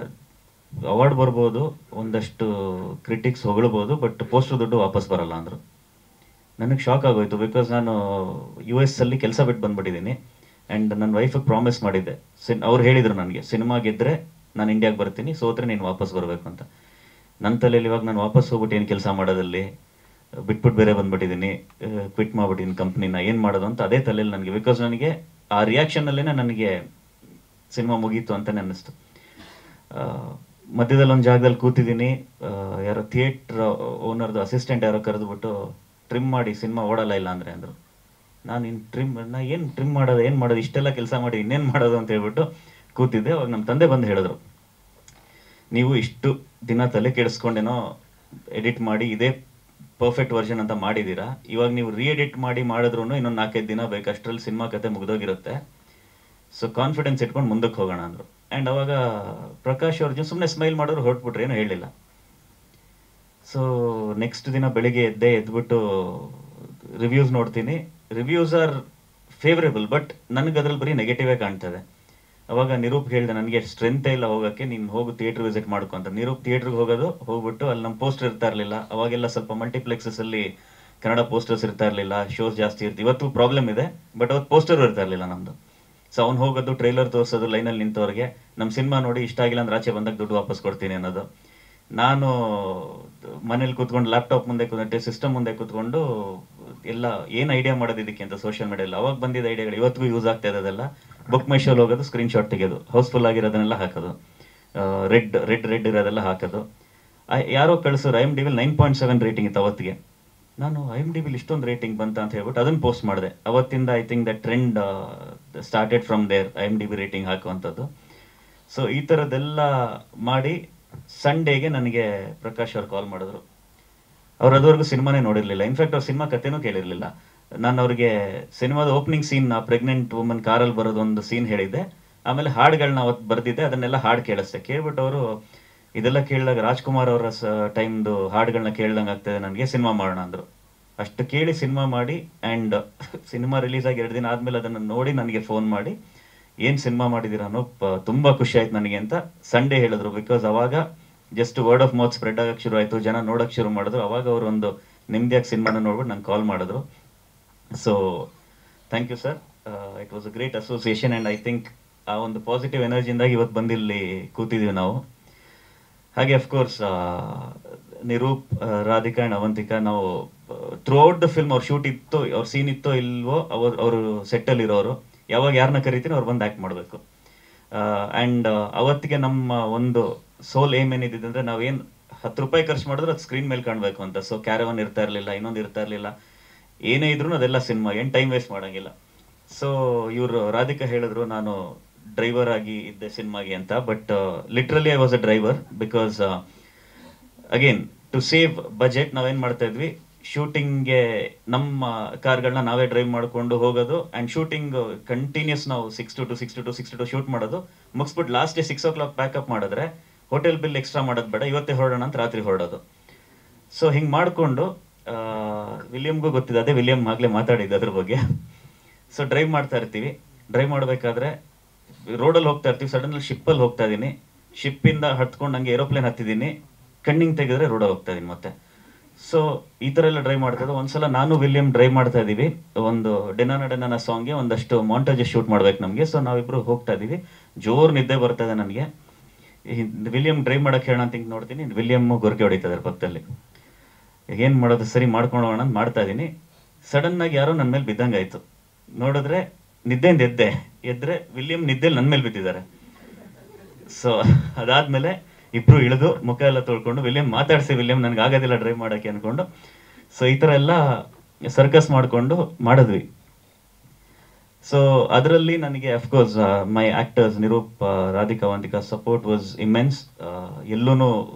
Speaker 8: ಅವಾರ್ಡ್ ಬರ್ಬೋದು, ಒಂದಷ್ಟು ಕ್ರಿಟಿಕ್ಸ್ ಹೊಗಳ್ಬೋದು, ಬಟ್ ಪೋಸ್ಟರ್ ದುಡ್ಡು ವಾಪಸ್ ಬರಲ್ಲ ಅಂದರು. ನನಗೆ ಶಾಕ್ ಆಗೋಯ್ತು. ಬಿಕಾಸ್ ನಾನು US ಅಲ್ಲಿ ಕೆಲಸ ಬಿಟ್ಟು ಬಂದ್ಬಿಟ್ಟಿದ್ದೀನಿ. ಆ್ಯಂಡ್ ನನ್ನ ವೈಫಿಗೆ ಪ್ರಾಮಿಸ್ ಮಾಡಿದ್ದೆ. ಅವ್ರು ಹೇಳಿದರು ನನಗೆ, ಸಿನಿಮಾ ಗೆದ್ದರೆ ನಾನು ಇಂಡಿಯಾಗೆ ಬರ್ತೀನಿ, ಸೋತ್ರೆ ನೀನು ವಾಪಸ್ ಬರಬೇಕು ಅಂತ. ನನ್ನ ತಲೆಯಲ್ಲಿ ಇವಾಗ ನಾನು ವಾಪಸ್ ಹೋಗ್ಬಿಟ್ಟು ಏನು ಕೆಲಸ ಮಾಡೋದಲ್ಲಿ, ಬಿಟ್ಬಿಟ್ಟು ಬೇರೆ ಬಂದ್ಬಿಟ್ಟಿದ್ದೀನಿ, ಕ್ವಿಟ್ ಮಾಡ್ಬಿಟ್ಟಿದ್ದೀನಿ ಕಂಪ್ನಿನ, ಏನು ಮಾಡೋದು ಅಂತ ಅದೇ ತಲೆಯಲ್ಲಿ ನನಗೆ. ಬಿಕಾಸ್ ನನಗೆ ಆ ರಿಯಾಕ್ಷನಲ್ಲೇ ನನಗೆ ಸಿನಿಮಾ ಮುಗೀತು ಅಂತಲೇ ಅನ್ನಿಸ್ತು. ಮಧ್ಯದಲ್ಲಿ ಒಂದು ಜಾಗದಲ್ಲಿ ಕೂತಿದ್ದೀನಿ, ಯಾರೋ ಥಿಯೇಟ್ರ್ ಓನರ್ದು ಅಸಿಸ್ಟೆಂಟ್ ಯಾರೋ ಕರೆದುಬಿಟ್ಟು ಟ್ರಿಮ್ ಮಾಡಿ ಸಿನಿಮಾ ಓಡಲ್ಲ ಇಲ್ಲ ಅಂದರೆ ಅಂದರು. ನಾನು ಏನು ಟ್ರಿಮ್ ಮಾಡೋದು, ಏನು ಮಾಡೋದು, ಇಷ್ಟೆಲ್ಲ ಕೆಲಸ ಮಾಡಿ ಇನ್ನೇನು ಮಾಡೋದು ಅಂತ ಹೇಳ್ಬಿಟ್ಟು ಕೂತಿದ್ದೆ. ಅವಾಗ ನಮ್ಮ ತಂದೆ ಬಂದು ಹೇಳಿದ್ರು, ನೀವು ಇಷ್ಟು ದಿನ ತಲೆ ಕೆಡಿಸ್ಕೊಂಡೇನೋ ಎಡಿಟ್ ಮಾಡಿ ಇದೇ ಪರ್ಫೆಕ್ಟ್ ವರ್ಷನ್ ಅಂತ ಮಾಡಿದ್ದೀರಾ, ಇವಾಗ ನೀವು ಎಡಿಟ್ ಮಾಡಿ ಮಾಡಿದ್ರು ಇನ್ನೊಂದು 4-5 ದಿನ ಬೇಕು, ಅಷ್ಟರಲ್ಲಿ ಸಿನಿಮಾ ಕತೆ ಮುಗಿದೋಗಿರುತ್ತೆ. ಸೊ ಕಾನ್ಫಿಡೆನ್ಸ್ ಇಟ್ಕೊಂಡು ಮುಂದಕ್ಕೆ ಹೋಗೋಣ ಅಂದರು. ಆ್ಯಂಡ್ ಅವಾಗ ಪ್ರಕಾಶ್ ಅವ್ರ ಸುಮ್ಮನೆ ಸ್ಮೈಲ್ ಮಾಡೋರು ಹೊರಟ್ಬಿಟ್ರೆ, ಏನೂ ಹೇಳಿಲ್ಲ. ಸೊ ನೆಕ್ಸ್ಟ್ ದಿನ ಬೆಳಿಗ್ಗೆ ಎದ್ಬಿಟ್ಟು ರಿವ್ಯೂಸ್ ನೋಡ್ತೀನಿ. ರಿವ್ಯೂಸ್ ಆರ್ ಫೇವ್ರೇಬಲ್, ಬಟ್ ನನಗೆ ಅದ್ರಲ್ಲಿ ಬರೀ ನೆಗೆಟಿವೇ ಕಾಣ್ತದೆ. ಅವಾಗ ನಿರೂಪ್ ಹೇಳಿದೆ, ನನಗೆ ಸ್ಟ್ರೆಂತೇ ಇಲ್ಲ ಹೋಗೋಕ್ಕೆ, ನೀನು ಹೋಗು ಥಿಯೇಟ್ರ್ ವಿಸಿಟ್ ಮಾಡ್ಕೊ ಅಂತ. ನಿರೂಪ್ ಥಿಯೇಟ್ರಿಗೆ ಹೋಗ್ಬಿಟ್ಟು ಅಲ್ಲಿ ನಮ್ಮ ಪೋಸ್ಟರ್ ಇರ್ತಾ ಇರಲಿಲ್ಲ. ಅವಾಗೆಲ್ಲ ಸ್ವಲ್ಪ ಮಲ್ಟಿಪ್ಲೆಕ್ಸಲ್ಲಿ ಕನ್ನಡ ಪೋಸ್ಟರ್ಸ್ ಇರ್ತಾ ಇರಲಿಲ್ಲ, ಶೋಸ್ ಜಾಸ್ತಿ ಇರ್ತೀವಿ. ಇವತ್ತು ಪ್ರಾಬ್ಲಮ್ ಇದೆ, ಬಟ್ ಅವತ್ತು ಪೋಸ್ಟರ್ ಇರ್ತಾ ಇರಲಿಲ್ಲ ನಮ್ಮದು. ಸೊ ಅವ್ನು ಹೋಗೋದು, ಟ್ರೈಲರ್ ತೋರಿಸೋದು, ಲೈನಲ್ಲಿ ನಿಂತವ್ರಿಗೆ ನಮ್ಮ ಸಿನಿಮಾ ನೋಡಿ ಇಷ್ಟ ಆಗಿಲ್ಲ ಅಂದ್ರೆ ಆಚೆ ಬಂದಾಗ ದುಡ್ಡು ವಾಪಸ್ ಕೊಡ್ತೀನಿ ಅನ್ನೋದು. ನಾನು ಮನೇಲಿ ಕೂತ್ಕೊಂಡು ಲ್ಯಾಪ್ಟಾಪ್ ಮುಂದೆ ಸಿಸ್ಟಮ್ ಮುಂದೆ ಕೂತ್ಕೊಂಡು ಎಲ್ಲ ಏನು ಐಡಿಯಾ ಮಾಡೋದು ಇದಕ್ಕೆ ಅಂತ ಸೋಷಿಯಲ್ ಮೀಡಿಯಲ್ಲಿ ಅವಾಗ ಬಂದಿದ್ದ ಐಡಿಯಾಗಳು ಇವತ್ತಿಗೂ ಯೂಸ್ ಆಗ್ತಾ ಇರೋದೆಲ್ಲ. ಬುಕ್ ಮೈ ಶೋಲ್ಲಿ ಹೋಗೋದು, ಸ್ಕ್ರೀನ್ಶಾಟ್ ತೆಗೆಯೋದು, ಹೌಸ್ಫುಲ್ ಆಗಿರೋದನ್ನೆಲ್ಲ ಹಾಕೋದು, ರೆಡ್ ಇರೋದೆಲ್ಲ ಹಾಕೋದು. ಯಾರೋ ಕಳಿಸೋರು IMDb 9.7 ರೇಟಿಂಗ್ ಇತ್ತು ಅವತ್ತಿಗೆ. ನಾನು IMDb ಇಷ್ಟೊಂದು ರೇಟಿಂಗ್ ಬಂತ ಅಂತ ಹೇಳ್ಬಿಟ್ಟು ಅದನ್ನು ಪೋಸ್ಟ್ ಮಾಡಿದೆ. ಅವತ್ತಿಂದ I think the trend started from there, IMDb rating ಹಾಕುವಂಥದ್ದು. ಸೊ ಈ ಥರದ್ದೆಲ್ಲ ಮಾಡಿ ಸಂಡೇಗೆ ನನಗೆ ಪ್ರಕಾಶ್ ಅವ್ರು ಕಾಲ್ ಮಾಡಿದ್ರು. ಅವ್ರು ಅದುವರೆಗೂ ಸಿನಿಮಾನೇ ನೋಡಿರಲಿಲ್ಲ. ಇನ್ಫ್ಯಾಕ್ಟ್ ಅವ್ರು ಸಿನಿಮಾ ಕಥೆನೂ ಕೇಳಿರಲಿಲ್ಲ. ನಾನು ಅವ್ರಿಗೆ ಸಿನಿಮಾದ ಓಪನಿಂಗ್ ಸೀನ್, ಪ್ರೆಗ್ನೆಂಟ್ ವುಮನ್ ಕಾರಲ್ಲಿ ಬರೋದು ಒಂದು ಸೀನ್ ಹೇಳಿದ್ದೆ. ಆಮೇಲೆ ಹಾಡುಗಳನ್ನ ಅವತ್ತು ಬರೆದಿದ್ದೆ, ಅದನ್ನೆಲ್ಲ ಹಾಡು ಕೇಳಿಸ್ದೆ. ಕೇಳ್ಬಿಟ್ಟು ಅವರು ಇದೆಲ್ಲ ಕೇಳಿದಾಗ ರಾಜ್ಕುಮಾರ್ ಅವರ ಟೈಮ್ದು ಹಾಡುಗಳನ್ನ ಕೇಳ್ದಂಗೆ ಆಗ್ತದೆ ನನಗೆ, ಸಿನಿಮಾ ಮಾಡೋಣ ಅಂದರು. ಅಷ್ಟು ಕೇಳಿ ಸಿನಿಮಾ ಮಾಡಿ, ಆ್ಯಂಡ್ ಸಿನಿಮಾ ರಿಲೀಸ್ ಆಗಿ 2 ದಿನ ಆದಮೇಲೆ ಅದನ್ನು ನೋಡಿ ನನಗೆ ಫೋನ್ ಮಾಡಿ, ಏನು ಸಿನಿಮಾ ಮಾಡಿದ್ದೀರಾ ಅನ್ನೋ ತುಂಬ ಖುಷಿ ಆಯ್ತು ನನಗೆ ಅಂತ ಸಂಡೇ ಹೇಳಿದ್ರು. ಬಿಕಾಸ್ ಅವಾಗ just word of mouth spread ಆಗಕ್ಕೆ ಶುರು ಆಯಿತು, ಜನ ನೋಡೋಕ್ಕೆ ಶುರು ಮಾಡಿದ್ರು. ಅವಾಗ ಅವರು ಒಂದು ನೆಮ್ಮದಿಯಾಗಿ ಸಿನಿಮಾನ ನೋಡ್ಬಿಟ್ಟು ನಂಗೆ ಕಾಲ್ ಮಾಡಿದ್ರು. So thank you sir, it was a great association. And I think ಆ ಒಂದು ಪಾಸಿಟಿವ್ ಎನರ್ಜಿಯಿಂದಾಗಿ ಇವತ್ತು ಬಂದಿಲ್ಲಿ ಕೂತಿದ್ದೀವಿ ನಾವು. ಹಾಗೆ ಅಫ್ಕೋರ್ಸ್ ನಿರೂಪ್, ರಾಧಿಕಾ ಆ್ಯಂಡ್ ಅವಂತಿಕಾ, ನಾವು ಥ್ರೂ ಔಟ್ ದ ಫಿಲ್ಮ್ ಅವ್ರ ಶೂಟ್ ಇತ್ತೋ, ಅವ್ರ ಸೀನ್ ಇತ್ತೋ ಇಲ್ವೋ, ಅವರು ಸೆಟ್ಟಲ್ಲಿ ಇರೋರು. ಯಾವಾಗ ಯಾರನ್ನ ಕರಿತೀನಿ ಅವ್ರು ಬಂದು ಆ್ಯಕ್ಟ್ ಮಾಡಬೇಕು. ಆ್ಯಂಡ್ ಅವತ್ತಿಗೆ ನಮ್ಮ ಒಂದು ಸೋಲ್ ಏಮ್ ಏನಿದೆ ಅಂದರೆ, ನಾವೇನು 10 ರೂಪಾಯಿ ಖರ್ಚು ಮಾಡಿದ್ರೆ ಅದು ಸ್ಕ್ರೀನ್ ಮೇಲೆ ಕಾಣಬೇಕು ಅಂತ. ಸೊ ಕ್ಯಾರವನ್ ಇರ್ತಾ ಇರಲಿಲ್ಲ, ಇನ್ನೊಂದು ಇರ್ತಾ ಇರಲಿಲ್ಲ, ಏನೇ ಇದ್ರೂ ಅದೆಲ್ಲ ಸಿನಿಮಾ, ಏನು ಟೈಮ್ ವೇಸ್ಟ್ ಮಾಡೋಂಗಿಲ್ಲ. ಸೊ ಇವರು ರಾಧಿಕಾ ಹೇಳಿದ್ರು ನಾನು ಡ್ರೈವರ್ ಆಗಿ ಇದ್ದೆ ಸಿನಿಮಾಗೆ ಅಂತ. But literally I was a driver. Because again to save budget ನಾವೇನು ಮಾಡ್ತಾ ಇದ್ವಿ, ಶೂಟಿಂಗ್ಗೆ ನಮ್ಮ ಕಾರ್ಗಳನ್ನ ನಾವೇ ಡ್ರೈವ್ ಮಾಡಿಕೊಂಡು ಹೋಗೋದು. ಆ್ಯಂಡ್ ಶೂಟಿಂಗ್ ಕಂಟಿನ್ಯೂಸ್ ನಾವು 6 to 2 ಶೂಟ್ ಮಾಡೋದು. ಮುಗಿಸ್ಬಿಟ್ಟು ಲಾಸ್ಟ್ಗೆ 6 o'clock ಪ್ಯಾಕಪ್ ಮಾಡಿದ್ರೆ ಹೋಟೆಲ್ ಬಿಲ್ ಎಕ್ಸ್ಟ್ರಾ ಮಾಡೋದು ಬೇಡ, ಇವತ್ತೇ ಹೊರಡೋಣ ಅಂತ ರಾತ್ರಿ ಹೊರಡೋದು. ಸೊ ಹಿಂಗೆ ಮಾಡಿಕೊಂಡು, ವಿಲಿಯಮ್ಗೂ ಗೊತ್ತಿದೆ, ಅದೇ ವಿಲಿಯಮ್ ಆಗಲೇ ಮಾತಾಡಿದ್ದು ಅದ್ರ ಬಗ್ಗೆ. ಸೊ ಡ್ರೈವ್ ಮಾಡ್ತಾ ಇರ್ತೀವಿ. ಡ್ರೈವ್ ಮಾಡಬೇಕಾದ್ರೆ ರೋಡಲ್ಲಿ ಹೋಗ್ತಾ ಇರ್ತೀವಿ, ಸಡನ್ಲಿ ಶಿಪ್ಪಲ್ಲಿ ಹೋಗ್ತಾ ಇದ್ದೀನಿ, ಶಿಪ್ಪಿಂದ ಹತ್ಕೊಂಡು ಹಂಗೆ ಏರೋಪ್ಲೇನ್ ಹತ್ತಿದ್ದೀನಿ, ಕಣ್ಣಿಂಗ್ ತೆಗೆದ್ರೆ ರೋಡಲ್ಲಿ ಹೋಗ್ತಾ ಇದ್ದೀನಿ ಮತ್ತೆ. ಸೊ ಈ ಥರ ಎಲ್ಲ ಡ್ರೈವ್ ಮಾಡ್ತಾ ಇದ್ದೆ. ಒಂದ್ಸಲ ನಾನು ವಿಲಿಯಮ್ ಡ್ರೈವ್ ಮಾಡ್ತಾ ಇದ್ದೀವಿ, ಒಂದು ಡೆನಾನ ಸಾಂಗ್ಗೆ ಒಂದಷ್ಟು ಮಾಂಟೇಜಸ್ ಶೂಟ್ ಮಾಡ್ಬೇಕು ನಮಗೆ. ಸೊ ನಾವಿಬ್ರು ಹೋಗ್ತಾ ಇದ್ದೀವಿ, ಜೋರು ನಿದ್ದೆ ಬರ್ತಾ ಇದೆ ನನಗೆ. ವಿಲಿಯಮ್ ಡ್ರೈವ್ ಮಾಡೋಕೆ ಹೇಳೋಣ ಅಂತ ನೋಡ್ತೀನಿ, ವಿಲಿಯಮ್ ಗೊರಕೆ ಹೊಡಿತಾ ಇದ್ದಾರೆ ಪಕ್ಕದಲ್ಲಿ. ಏನು ಮಾಡೋದು, ಸರಿ ಮಾಡ್ಕೊಂಡು ಹೋಗೋಣ ಅಂತ ಮಾಡ್ತಾ ಇದ್ದೀನಿ. ಸಡನ್ನಾಗಿ ಯಾರೋ ನನ್ನ ಮೇಲೆ ಬಿದ್ದಂಗೆ ಆಯಿತು. ನೋಡಿದ್ರೆ ನಿದ್ದೆಯಿಂದ ಎದ್ರೆ ವಿಲಿಯಮ್ ನಿದ್ದೆಲಿ ನನ್ನ ಮೇಲೆ ಬಿದ್ದಿದ್ದಾರೆ. ಸೊ ಅದಾದಮೇಲೆ ಇಬ್ರು ಇಳಿದು ಮುಖ ಎಲ್ಲ ತೊಳ್ಕೊಂಡು, ವಿಲಿಯಮ್ ಮಾತಾಡಿಸಿ, ವಿಲಿಯಮ್ ನನಗೆ ಆಗೋದಿಲ್ಲ ಡ್ರೈವ್ ಮಾಡೋಕ್ಕೆ ಅಂದ್ಕೊಂಡು. ಸೊ ಈ ಥರ ಎಲ್ಲ ಸರ್ಕಸ್ ಮಾಡಿಕೊಂಡು ಮಾಡಿದ್ವಿ. ಸೊ ಅದರಲ್ಲಿ ನನಗೆ of course my actors Nirup, Radhika Vantika support was immense. ಎಲ್ಲೂ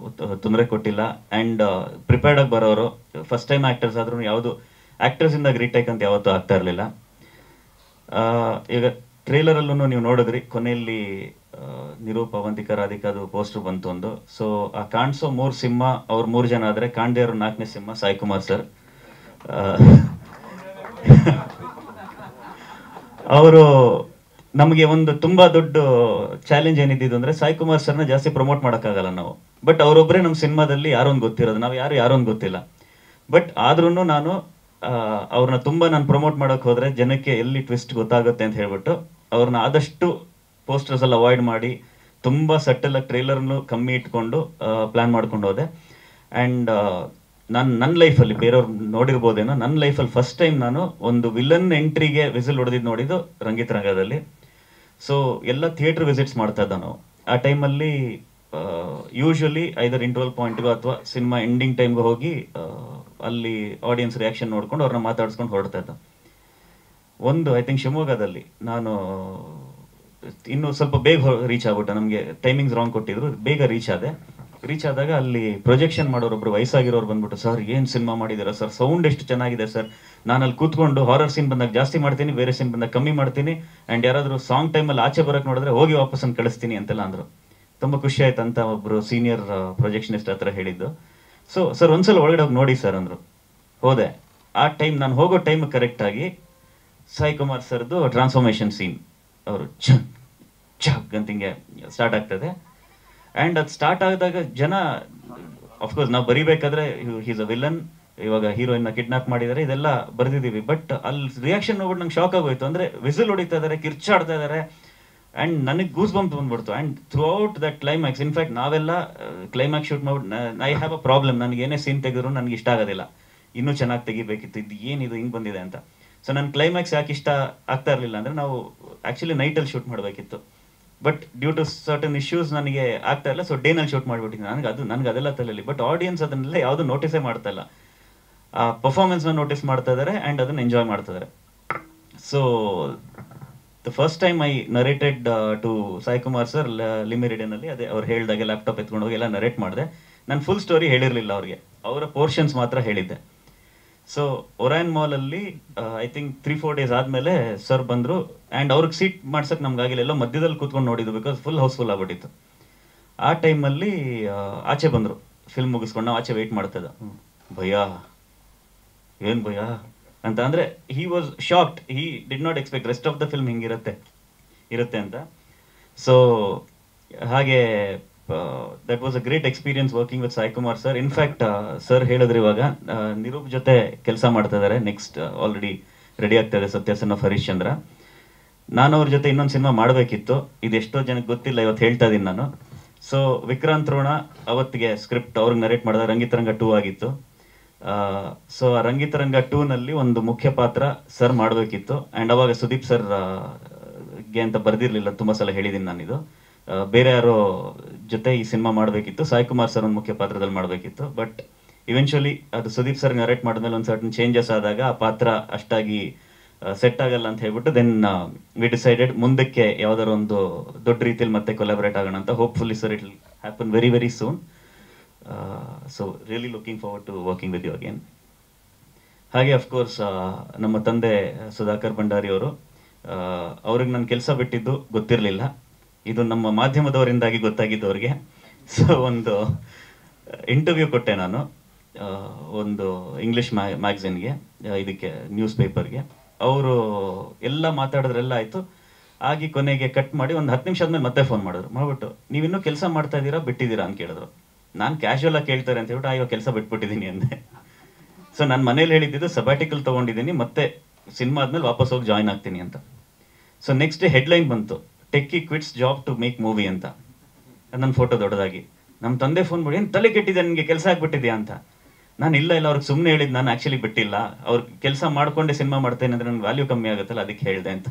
Speaker 8: ತೊಂದರೆ ಕೊಟ್ಟಿಲ್ಲ. ಆ್ಯಂಡ್ ಪ್ರಿಪೇರ್ಡ್ ಆಗಿ ಬರೋರು, ಫಸ್ಟ್ ಟೈಮ್ ಆಕ್ಟರ್ಸ್ ಆದ್ರೂ ಯಾವುದು ಆಕ್ಟರ್ಸಿಂದ ರೀಟೇಕ್ ಅಂತ ಯಾವತ್ತೂ ಆಗ್ತಾ ಇರಲಿಲ್ಲ. ಈಗ ಟ್ರೇಲರಲ್ಲೂ ನೀವು ನೋಡಿದ್ರಿ, ಕೊನೆಯಲ್ಲಿ ನಿರೂಪ್, ಅವಂತಿಕಾ, ರಾಧಿಕಾದು ಪೋಸ್ಟರ್ ಬಂತು ಒಂದು. ಸೊ ಆ ಕಾಣಿಸೋ 3 ಸಿಂಹ ಅವ್ರು 3 ಜನ ಆದರೆ ಕಾಣದೇ ಇರೋ 4ನೇ ಸಿಂಹ ಸಾಯಿ ಕುಮಾರ್ ಸರ್. ಅವರು ನಮಗೆ ಒಂದು ತುಂಬಾ ದೊಡ್ಡ ಚಾಲೆಂಜ್ ಏನಿದ್ದು ಅಂದ್ರೆ ಸಾಯಿ ಕುಮಾರ್ ಸರ್ನ ಜಾಸ್ತಿ ಪ್ರಮೋಟ್ ಮಾಡೋಕ್ಕಾಗಲ್ಲ ನಾವು. ಬಟ್ ಅವರೊಬ್ಬರೇ ನಮ್ಮ ಸಿನಿಮಾದಲ್ಲಿ ಯಾರೊಂದು ಗೊತ್ತಿರೋದು, ನಾವು ಯಾರೊಂದು ಗೊತ್ತಿಲ್ಲ. ಬಟ್ ಆದ್ರೂ ನಾನು ಅವ್ರನ್ನ ತುಂಬಾ ನಾನು ಪ್ರಮೋಟ್ ಮಾಡೋಕೆ ಹೋದ್ರೆ ಜನಕ್ಕೆ ಎಲ್ಲಿ ಟ್ವಿಸ್ಟ್ ಗೊತ್ತಾಗುತ್ತೆ ಅಂತ ಹೇಳ್ಬಿಟ್ಟು ಅವ್ರನ್ನ ಆದಷ್ಟು ಪೋಸ್ಟರ್ಸ್ ಎಲ್ಲ ಅವಾಯ್ಡ್ ಮಾಡಿ ತುಂಬಾ ಸಟ್ಟಲ್ ಆಗಿ ಟ್ರೈಲರ್ನು ಕಮ್ಮಿ ಇಟ್ಕೊಂಡು ಪ್ಲಾನ್ ಮಾಡ್ಕೊಂಡು ಹೋದೆ. ಆ್ಯಂಡ್ ನನ್ನ ಲೈಫಲ್ಲಿ, ಬೇರೆಯವ್ರು ನೋಡಿರ್ಬೋದೇನೋ, ನನ್ನ ಲೈಫಲ್ಲಿ ಫಸ್ಟ್ ಟೈಮ್ ನಾನು ಒಂದು ವಿಲನ್ ಎಂಟ್ರಿಗೆ ವಿಸಿಲ್ ಹೊಡೆದಿದ್ದು ನೋಡಿದ್ದು ರಂಗಿತ್ ರಂಗದಲ್ಲಿ. ಸೊ ಎಲ್ಲ ಥಿಯೇಟರ್ ವಿಸಿಟ್ಸ್ ಮಾಡ್ತಾ ಇದ್ದ ನಾವು ಆ ಟೈಮಲ್ಲಿ. ಯೂಶ್ವಲಿ ಐದರ್ ಇಂಟರ್ವಲ್ ಪಾಯಿಂಟ್ಗೋ ಅಥವಾ ಸಿನಿಮಾ ಎಂಡಿಂಗ್ ಟೈಮ್ಗೆ ಹೋಗಿ ಅಲ್ಲಿ ಆಡಿಯನ್ಸ್ ರಿಯಾಕ್ಷನ್ ನೋಡ್ಕೊಂಡು ಅವ್ರನ್ನ ಮಾತಾಡ್ಸ್ಕೊಂಡು ಹೊರಡ್ತಾ ಇದ್ದ. ಒಂದು ಐ ಥಿಂಕ್ ಶಿವಮೊಗ್ಗದಲ್ಲಿ ನಾನು ಇನ್ನು ಸ್ವಲ್ಪ ಬೇಗ ರೀಚ್ ಆಗ್ಬಿಟ್ಟೆ. ನಮಗೆ ಟೈಮಿಂಗ್ಸ್ ರಾಂಗ್ ಕೊಟ್ಟಿದ್ರು, ಬೇಗ ರೀಚ್ ಆದಾಗ ಅಲ್ಲಿ ಪ್ರೊಜೆಕ್ಷನ್ ಮಾಡೋರೊಬ್ರು ವಯಸ್ಸಾಗಿರೋರು ಬಂದ್ಬಿಟ್ಟು, ಸರ್ ಏನು ಸಿನಿಮಾ ಮಾಡಿದ್ದೀರಾ ಸರ್, ಸೌಂಡ್ ಎಷ್ಟು ಚೆನ್ನಾಗಿದೆ ಸರ್, ನಾನು ಅಲ್ಲಿ ಕೂತ್ಕೊಂಡು ಹಾರರ್ ಸೀನ್ ಬಂದಾಗ ಜಾಸ್ತಿ ಮಾಡ್ತೀನಿ, ಬೇರೆ ಸೀನ್ ಬಂದಾಗ ಕಮ್ಮಿ ಮಾಡ್ತೀನಿ, ಆ್ಯಂಡ್ ಯಾರಾದರೂ ಸಾಂಗ್ ಟೈಮಲ್ಲಿ ಆಚೆ ಬರೋಕ್ಕೆ ನೋಡಿದ್ರೆ ಹೋಗಿ ವಾಪಸ್ ಕಳಿಸ್ತೀನಿ ಅಂತೆಲ್ಲ ಅಂದರು. ತುಂಬ ಖುಷಿ ಆಯ್ತು ಅಂತ ಒಬ್ಬರು ಸೀನಿಯರ್ ಪ್ರೊಜೆಕ್ಷನಿಸ್ಟ್ ಹತ್ರ ಹೇಳಿದ್ದು. ಸೊ ಸರ್ ಒಂದ್ಸಲ ಒಳಗಡೆ ಹೋಗಿ ನೋಡಿ ಸರ್ ಅಂದರು. ಹೋದೆ. ಆ ಟೈಮ್ ನಾನು ಹೋಗೋ ಟೈಮ್ ಕರೆಕ್ಟಾಗಿ ಸಾಯಿ ಕುಮಾರ್ ಸರ್ದು ಟ್ರಾನ್ಸ್ಫಾರ್ಮೇಷನ್ ಸೀನ್ ಅವರು ಛಕ್ ಅಂತ ಹಿಂಗೆ ಸ್ಟಾರ್ಟ್ ಆಗ್ತದೆ. ಆ್ಯಂಡ್ ಅದು ಸ್ಟಾರ್ಟ್ ಆದಾಗ ಜನ, ಅಫ್ಕೋರ್ಸ್ ನಾವು ಬರಿಬೇಕಾದ್ರೆ ಹೀಸ್ ಅ ವಿಲನ್, ಇವಾಗ ಹೀರೋಯಿನ್ನ ಕಿಡ್ನಾಪ್ ಮಾಡಿದ್ದಾರೆ, ಇದೆಲ್ಲ ಬರೆದಿದ್ದೀವಿ. ಬಟ್ ಅಲ್ಲಿ ರಿಯಾಕ್ಷನ್ ನೋಡ್ಬಿಟ್ಟು ನಂಗೆ ಶಾಕ್ ಆಗೋಯ್ತು. ಅಂದರೆ ವಿಸಿಲ್ ಹೊಡಿತಾ ಇದ್ದಾರೆ, ಕಿರ್ಚಾಡ್ತಾ ಇದ್ದಾರೆ, ಆ್ಯಂಡ್ ನನಗೆ ಗೂಸ್ ಬಂಪ್ ಬಂದ್ಬಿಡ್ತು. And through out that climax, in fact ನಾವೆಲ್ಲ ಕ್ಲೈಮ್ಯಾಕ್ಸ್ ಶೂಟ್ ಮಾಡ್ಬಿಟ್ಟು ಐ ಹ್ಯಾವ್ ಅ ಪ್ರಾಬ್ಲಮ್, ನನಗೆ ಏನೇ ಸೀನ್ ತೆಗೆದ್ರು ನನಗೆ ಇಷ್ಟ ಆಗೋದಿಲ್ಲ, ಇನ್ನೂ ಚೆನ್ನಾಗಿ ತೆಗಿಬೇಕಿತ್ತು, ಇದು ಏನಿದು ಹಿಂಗೆ ಬಂದಿದೆ ಅಂತ. ಸೊ ನನ್ನ ಕ್ಲೈಮ್ಯಾಕ್ಸ್ ಯಾಕೆ ಇಷ್ಟ ಆಗ್ತಾ ಇರಲಿಲ್ಲ ಅಂದರೆ, ನಾವು ಆ್ಯಕ್ಚುಲಿ ನೈಟಲ್ಲಿ ಶೂಟ್ ಮಾಡಬೇಕಿತ್ತು. But due to certain issues ನನಗೆ ಆಗ್ತಾ ಇಲ್ಲ. ಸೊ ಡೇನಲ್ಲಿ ಶೂಟ್ ಮಾಡಿಬಿಟ್ಟಿದ್ದೀನಿ. ನನಗೆ ಅದೆಲ್ಲ ತಲೆಯಲ್ಲಿ. ಬಟ್ ಆಡಿಯನ್ಸ್ ಅದನ್ನೆಲ್ಲ ಯಾವುದು ನೋಟಿಸೇ ಮಾಡ್ತಾ ಇಲ್ಲ. ಆ ಪರ್ಫಾರ್ಮೆನ್ಸ್ನ ನೋಟಿಸ್ ಮಾಡ್ತಾ ಇದ್ದಾರೆ ಆ್ಯಂಡ್ ಅದನ್ನು ಎಂಜಾಯ್ ಮಾಡ್ತಾ ಇದ್ದಾರೆ. So the first time I narrated to Sai Kumar sir ಲಿಮಿರಿಡನಲ್ಲಿ, ಅದೇ ಅವ್ರು ಹೇಳಿದಾಗೆ ಲ್ಯಾಪ್ಟಾಪ್ ಎತ್ಕೊಂಡು ಹೋಗಿ ಎಲ್ಲ ನರೇಟ್ ಮಾಡಿದೆ. ನಾನು ಫುಲ್ ಸ್ಟೋರಿ ಹೇಳಿರಲಿಲ್ಲ ಅವ್ರಿಗೆ, ಅವರ ಪೋರ್ಷನ್ಸ್ ಮಾತ್ರ ಹೇಳಿದ್ದೆ. ಸೊ ಒರಾಯನ್ ಮಾಲಲ್ಲಿ ಐ ಥಿಂಕ್ 3-4 ಡೇಸ್ ಆದಮೇಲೆ ಸರ್ ಬಂದರು. ಆ್ಯಂಡ್ ಅವ್ರಿಗೆ ಸೀಟ್ ಮಾಡ್ಸಕ್ಕೆ ನಮ್ಗಾಗಿಲ್ಲ, ಎಲ್ಲೋ ಮಧ್ಯದಲ್ಲಿ ಕೂತ್ಕೊಂಡು ನೋಡಿದ್ದು, ಬಿಕಾಸ್ ಫುಲ್ ಹೌಸ್ಫುಲ್ ಆಗ್ಬಿಟ್ಟಿತ್ತು. ಆ ಟೈಮಲ್ಲಿ ಆಚೆ ಬಂದರು, ಫಿಲ್ಮ್ ಮುಗಿಸ್ಕೊಂಡು. ನಾವು ಆಚೆ ವೆಯ್ಟ್ ಮಾಡ್ತಾ ಇದ್ದ. ಭಯ, ಏನು ಭಯ ಅಂತ. ಅಂದರೆ he was shocked, he did not expect rest of the film ಹಿಂಗಿರುತ್ತೆ ಅಂತ. ಸೊ ಹಾಗೆ that was a great experience working with Sai Kumar sir. In fact sir ಹೇಳಿದ್ರು, ಇವಾಗ ನಿರೂಪ್ ಜೊತೆ ಕೆಲಸ ಮಾಡ್ತಾ ಇದ್ದಾರೆ, ನೆಕ್ಸ್ಟ್ ಆಲ್ರೆಡಿ ರೆಡಿ ಆಗ್ತಾ ಇದೆ ಸತ್ಯ ಸನ್ ಆಫ್ ಹರಿಶ್ಚಂದ್ರ. ನಾನು ಅವ್ರ ಜೊತೆ ಇನ್ನೊಂದು ಸಿನಿಮಾ ಮಾಡಬೇಕಿತ್ತು, ಇದು ಎಷ್ಟೋ ಜನಕ್ಕೆ ಗೊತ್ತಿಲ್ಲ, ಇವತ್ತು ಹೇಳ್ತಾ ಇದ್ದೀನಿ ನಾನು. ಸೊ ವಿಕ್ರಾಂತ್ ರೋಣ ಅವತ್ತಿಗೆ ಸ್ಕ್ರಿಪ್ಟ್ ಅವ್ರಿಗೆ ನರೇಟ್ ಮಾಡಿದಾಗ ರಂಗಿತರಂಗ 2 ಆಗಿತ್ತು. ಸೊ ಆ ರಂಗಿತರಂಗ 2ನಲ್ಲಿ ಒಂದು ಮುಖ್ಯ ಪಾತ್ರ ಸರ್ ಮಾಡಬೇಕಿತ್ತು. ಆ್ಯಂಡ್ ಅವಾಗ ಸುದೀಪ್ ಸರ್ ಗೆ ಅಂತ ಬರ್ದಿರ್ಲಿಲ್ಲ, ತುಂಬ ಸಲ ಹೇಳಿದ್ದೀನಿ ನಾನಿದು. ಬೇರೆ ಯಾರೋ ಜೊತೆ ಈ ಸಿನಿಮಾ ಮಾಡಬೇಕಿತ್ತು, ಸಾಯಿ ಕುಮಾರ್ ಸರ್ ಒಂದು ಮುಖ್ಯ ಪಾತ್ರದಲ್ಲಿ ಮಾಡಬೇಕಿತ್ತು. ಬಟ್ ಇವೆನ್ಚುಲಿ ಅದು ಸುದೀಪ್ ಸರ್ ನರೇಟ್ ಮಾಡಿದ್ಮೇಲೆ ಒಂದು ಸರ್ಟನ್ ಚೇಂಜಸ್ ಆದಾಗ ಆ ಪಾತ್ರ ಅಷ್ಟಾಗಿ ಸೆಟ್ ಆಗಲ್ಲ ಅಂತ ಹೇಳ್ಬಿಟ್ಟು ದೆನ್ ವಿ ಡಿಸೈಡೆಡ್ ಮುಂದಕ್ಕೆ ಯಾವ್ದಾದ್ರು ಒಂದು ದೊಡ್ಡ ರೀತಿಯಲ್ಲಿ ಮತ್ತೆ ಕೊಲಾಬರೇಟ್ ಆಗೋಣ ಅಂತ. Hopefully sir it will happen very very soon. So really looking forward to working with you again. ಹಾಗೆ ಅಫ್ಕೋರ್ಸ್ ನಮ್ಮ ತಂದೆ ಸುಧಾಕರ್ ಭಂಡಾರಿ ಅವರು, ಅವ್ರಿಗೆ ನಾನು ಕೆಲಸ ಬಿಟ್ಟಿದ್ದು ಗೊತ್ತಿರಲಿಲ್ಲ, ಇದು ನಮ್ಮ ಮಾಧ್ಯಮದವರಿಂದಾಗಿ ಗೊತ್ತಾಗಿದ್ದು ಅವ್ರಿಗೆ. ಸೊ ಒಂದು ಇಂಟರ್ವ್ಯೂ ಕೊಟ್ಟೆ ನಾನು ಒಂದು ಇಂಗ್ಲಿಷ್ ಮ್ಯಾಗಝಿನ್ಗೆ, ಇದಕ್ಕೆ ನ್ಯೂಸ್ ಪೇಪರ್ಗೆ. ಅವರು ಎಲ್ಲ ಮಾತಾಡಿದ್ರೆಲ್ಲ ಆಯಿತು ಆಗಿ ಕೊನೆಗೆ ಕಟ್ ಮಾಡಿ ಒಂದು 10 ನಿಮಿಷ ಆದ್ಮೇಲೆ ಮತ್ತೆ ಫೋನ್ ಮಾಡಿಬಿಟ್ಟು, ನೀವಿನ್ನೂ ಕೆಲಸ ಮಾಡ್ತಾ ಇದ್ದೀರಾ ಬಿಟ್ಟಿದ್ದೀರಾ ಅಂತ ಕೇಳಿದ್ರು. ನಾನು ಕ್ಯಾಶುವಲ್ ಆಗಿ ಕೇಳ್ತಾರೆ ಅಂತ ಹೇಳ್ಬಿಟ್ಟು ಇವಾಗ ಕೆಲಸ ಬಿಟ್ಬಿಟ್ಟಿದ್ದೀನಿ ಅಂದೆ. ಸೊ ನಾನು ಮನೇಲಿ ಹೇಳಿದ್ದು ಸಬ್ಯಾಟಿಕಲ್ ತೊಗೊಂಡಿದ್ದೀನಿ, ಮತ್ತೆ ಸಿನಿಮಾ ಆದ್ಮೇಲೆ ವಾಪಸ್ ಹೋಗಿ ಜಾಯ್ನ್ ಆಗ್ತೀನಿ ಅಂತ. ಸೊ ನೆಕ್ಸ್ಟ್ ಡೇ ಹೆಡ್ಲೈನ್ ಬಂತು, techie quits job to make movie ಅಂತ. ನನ್ನ ಫೋಟೋ ದೊಡ್ಡದಾಗಿ. ನಮ್ಮ ತಂದೆ ಫೋನ್ ಮಾಡಿ, ಏನು ತಲೆ ಕೆಟ್ಟಿದೆ ನನಗೆ, ಕೆಲಸ ಆಗ್ಬಿಟ್ಟಿದ್ಯಾ ಅಂತ. ನಾನು ಇಲ್ಲ ಅವ್ರಿಗೆ ಸುಮ್ಮನೆ ಹೇಳಿದ್ದು, ನಾನು ಆ್ಯಕ್ಚುಲಿ ಬಿಟ್ಟಿಲ್ಲ, ಅವ್ರು ಕೆಲಸ ಮಾಡ್ಕೊಂಡೆ ಸಿನಿಮಾ ಮಾಡ್ತೇನೆ ಅಂದರೆ ನನ್ನ ವ್ಯಾಲ್ಯೂ ಕಮ್ಮಿ ಆಗುತ್ತಲ್ಲ, ಅದಕ್ಕೆ ಹೇಳಿದೆ ಅಂತ.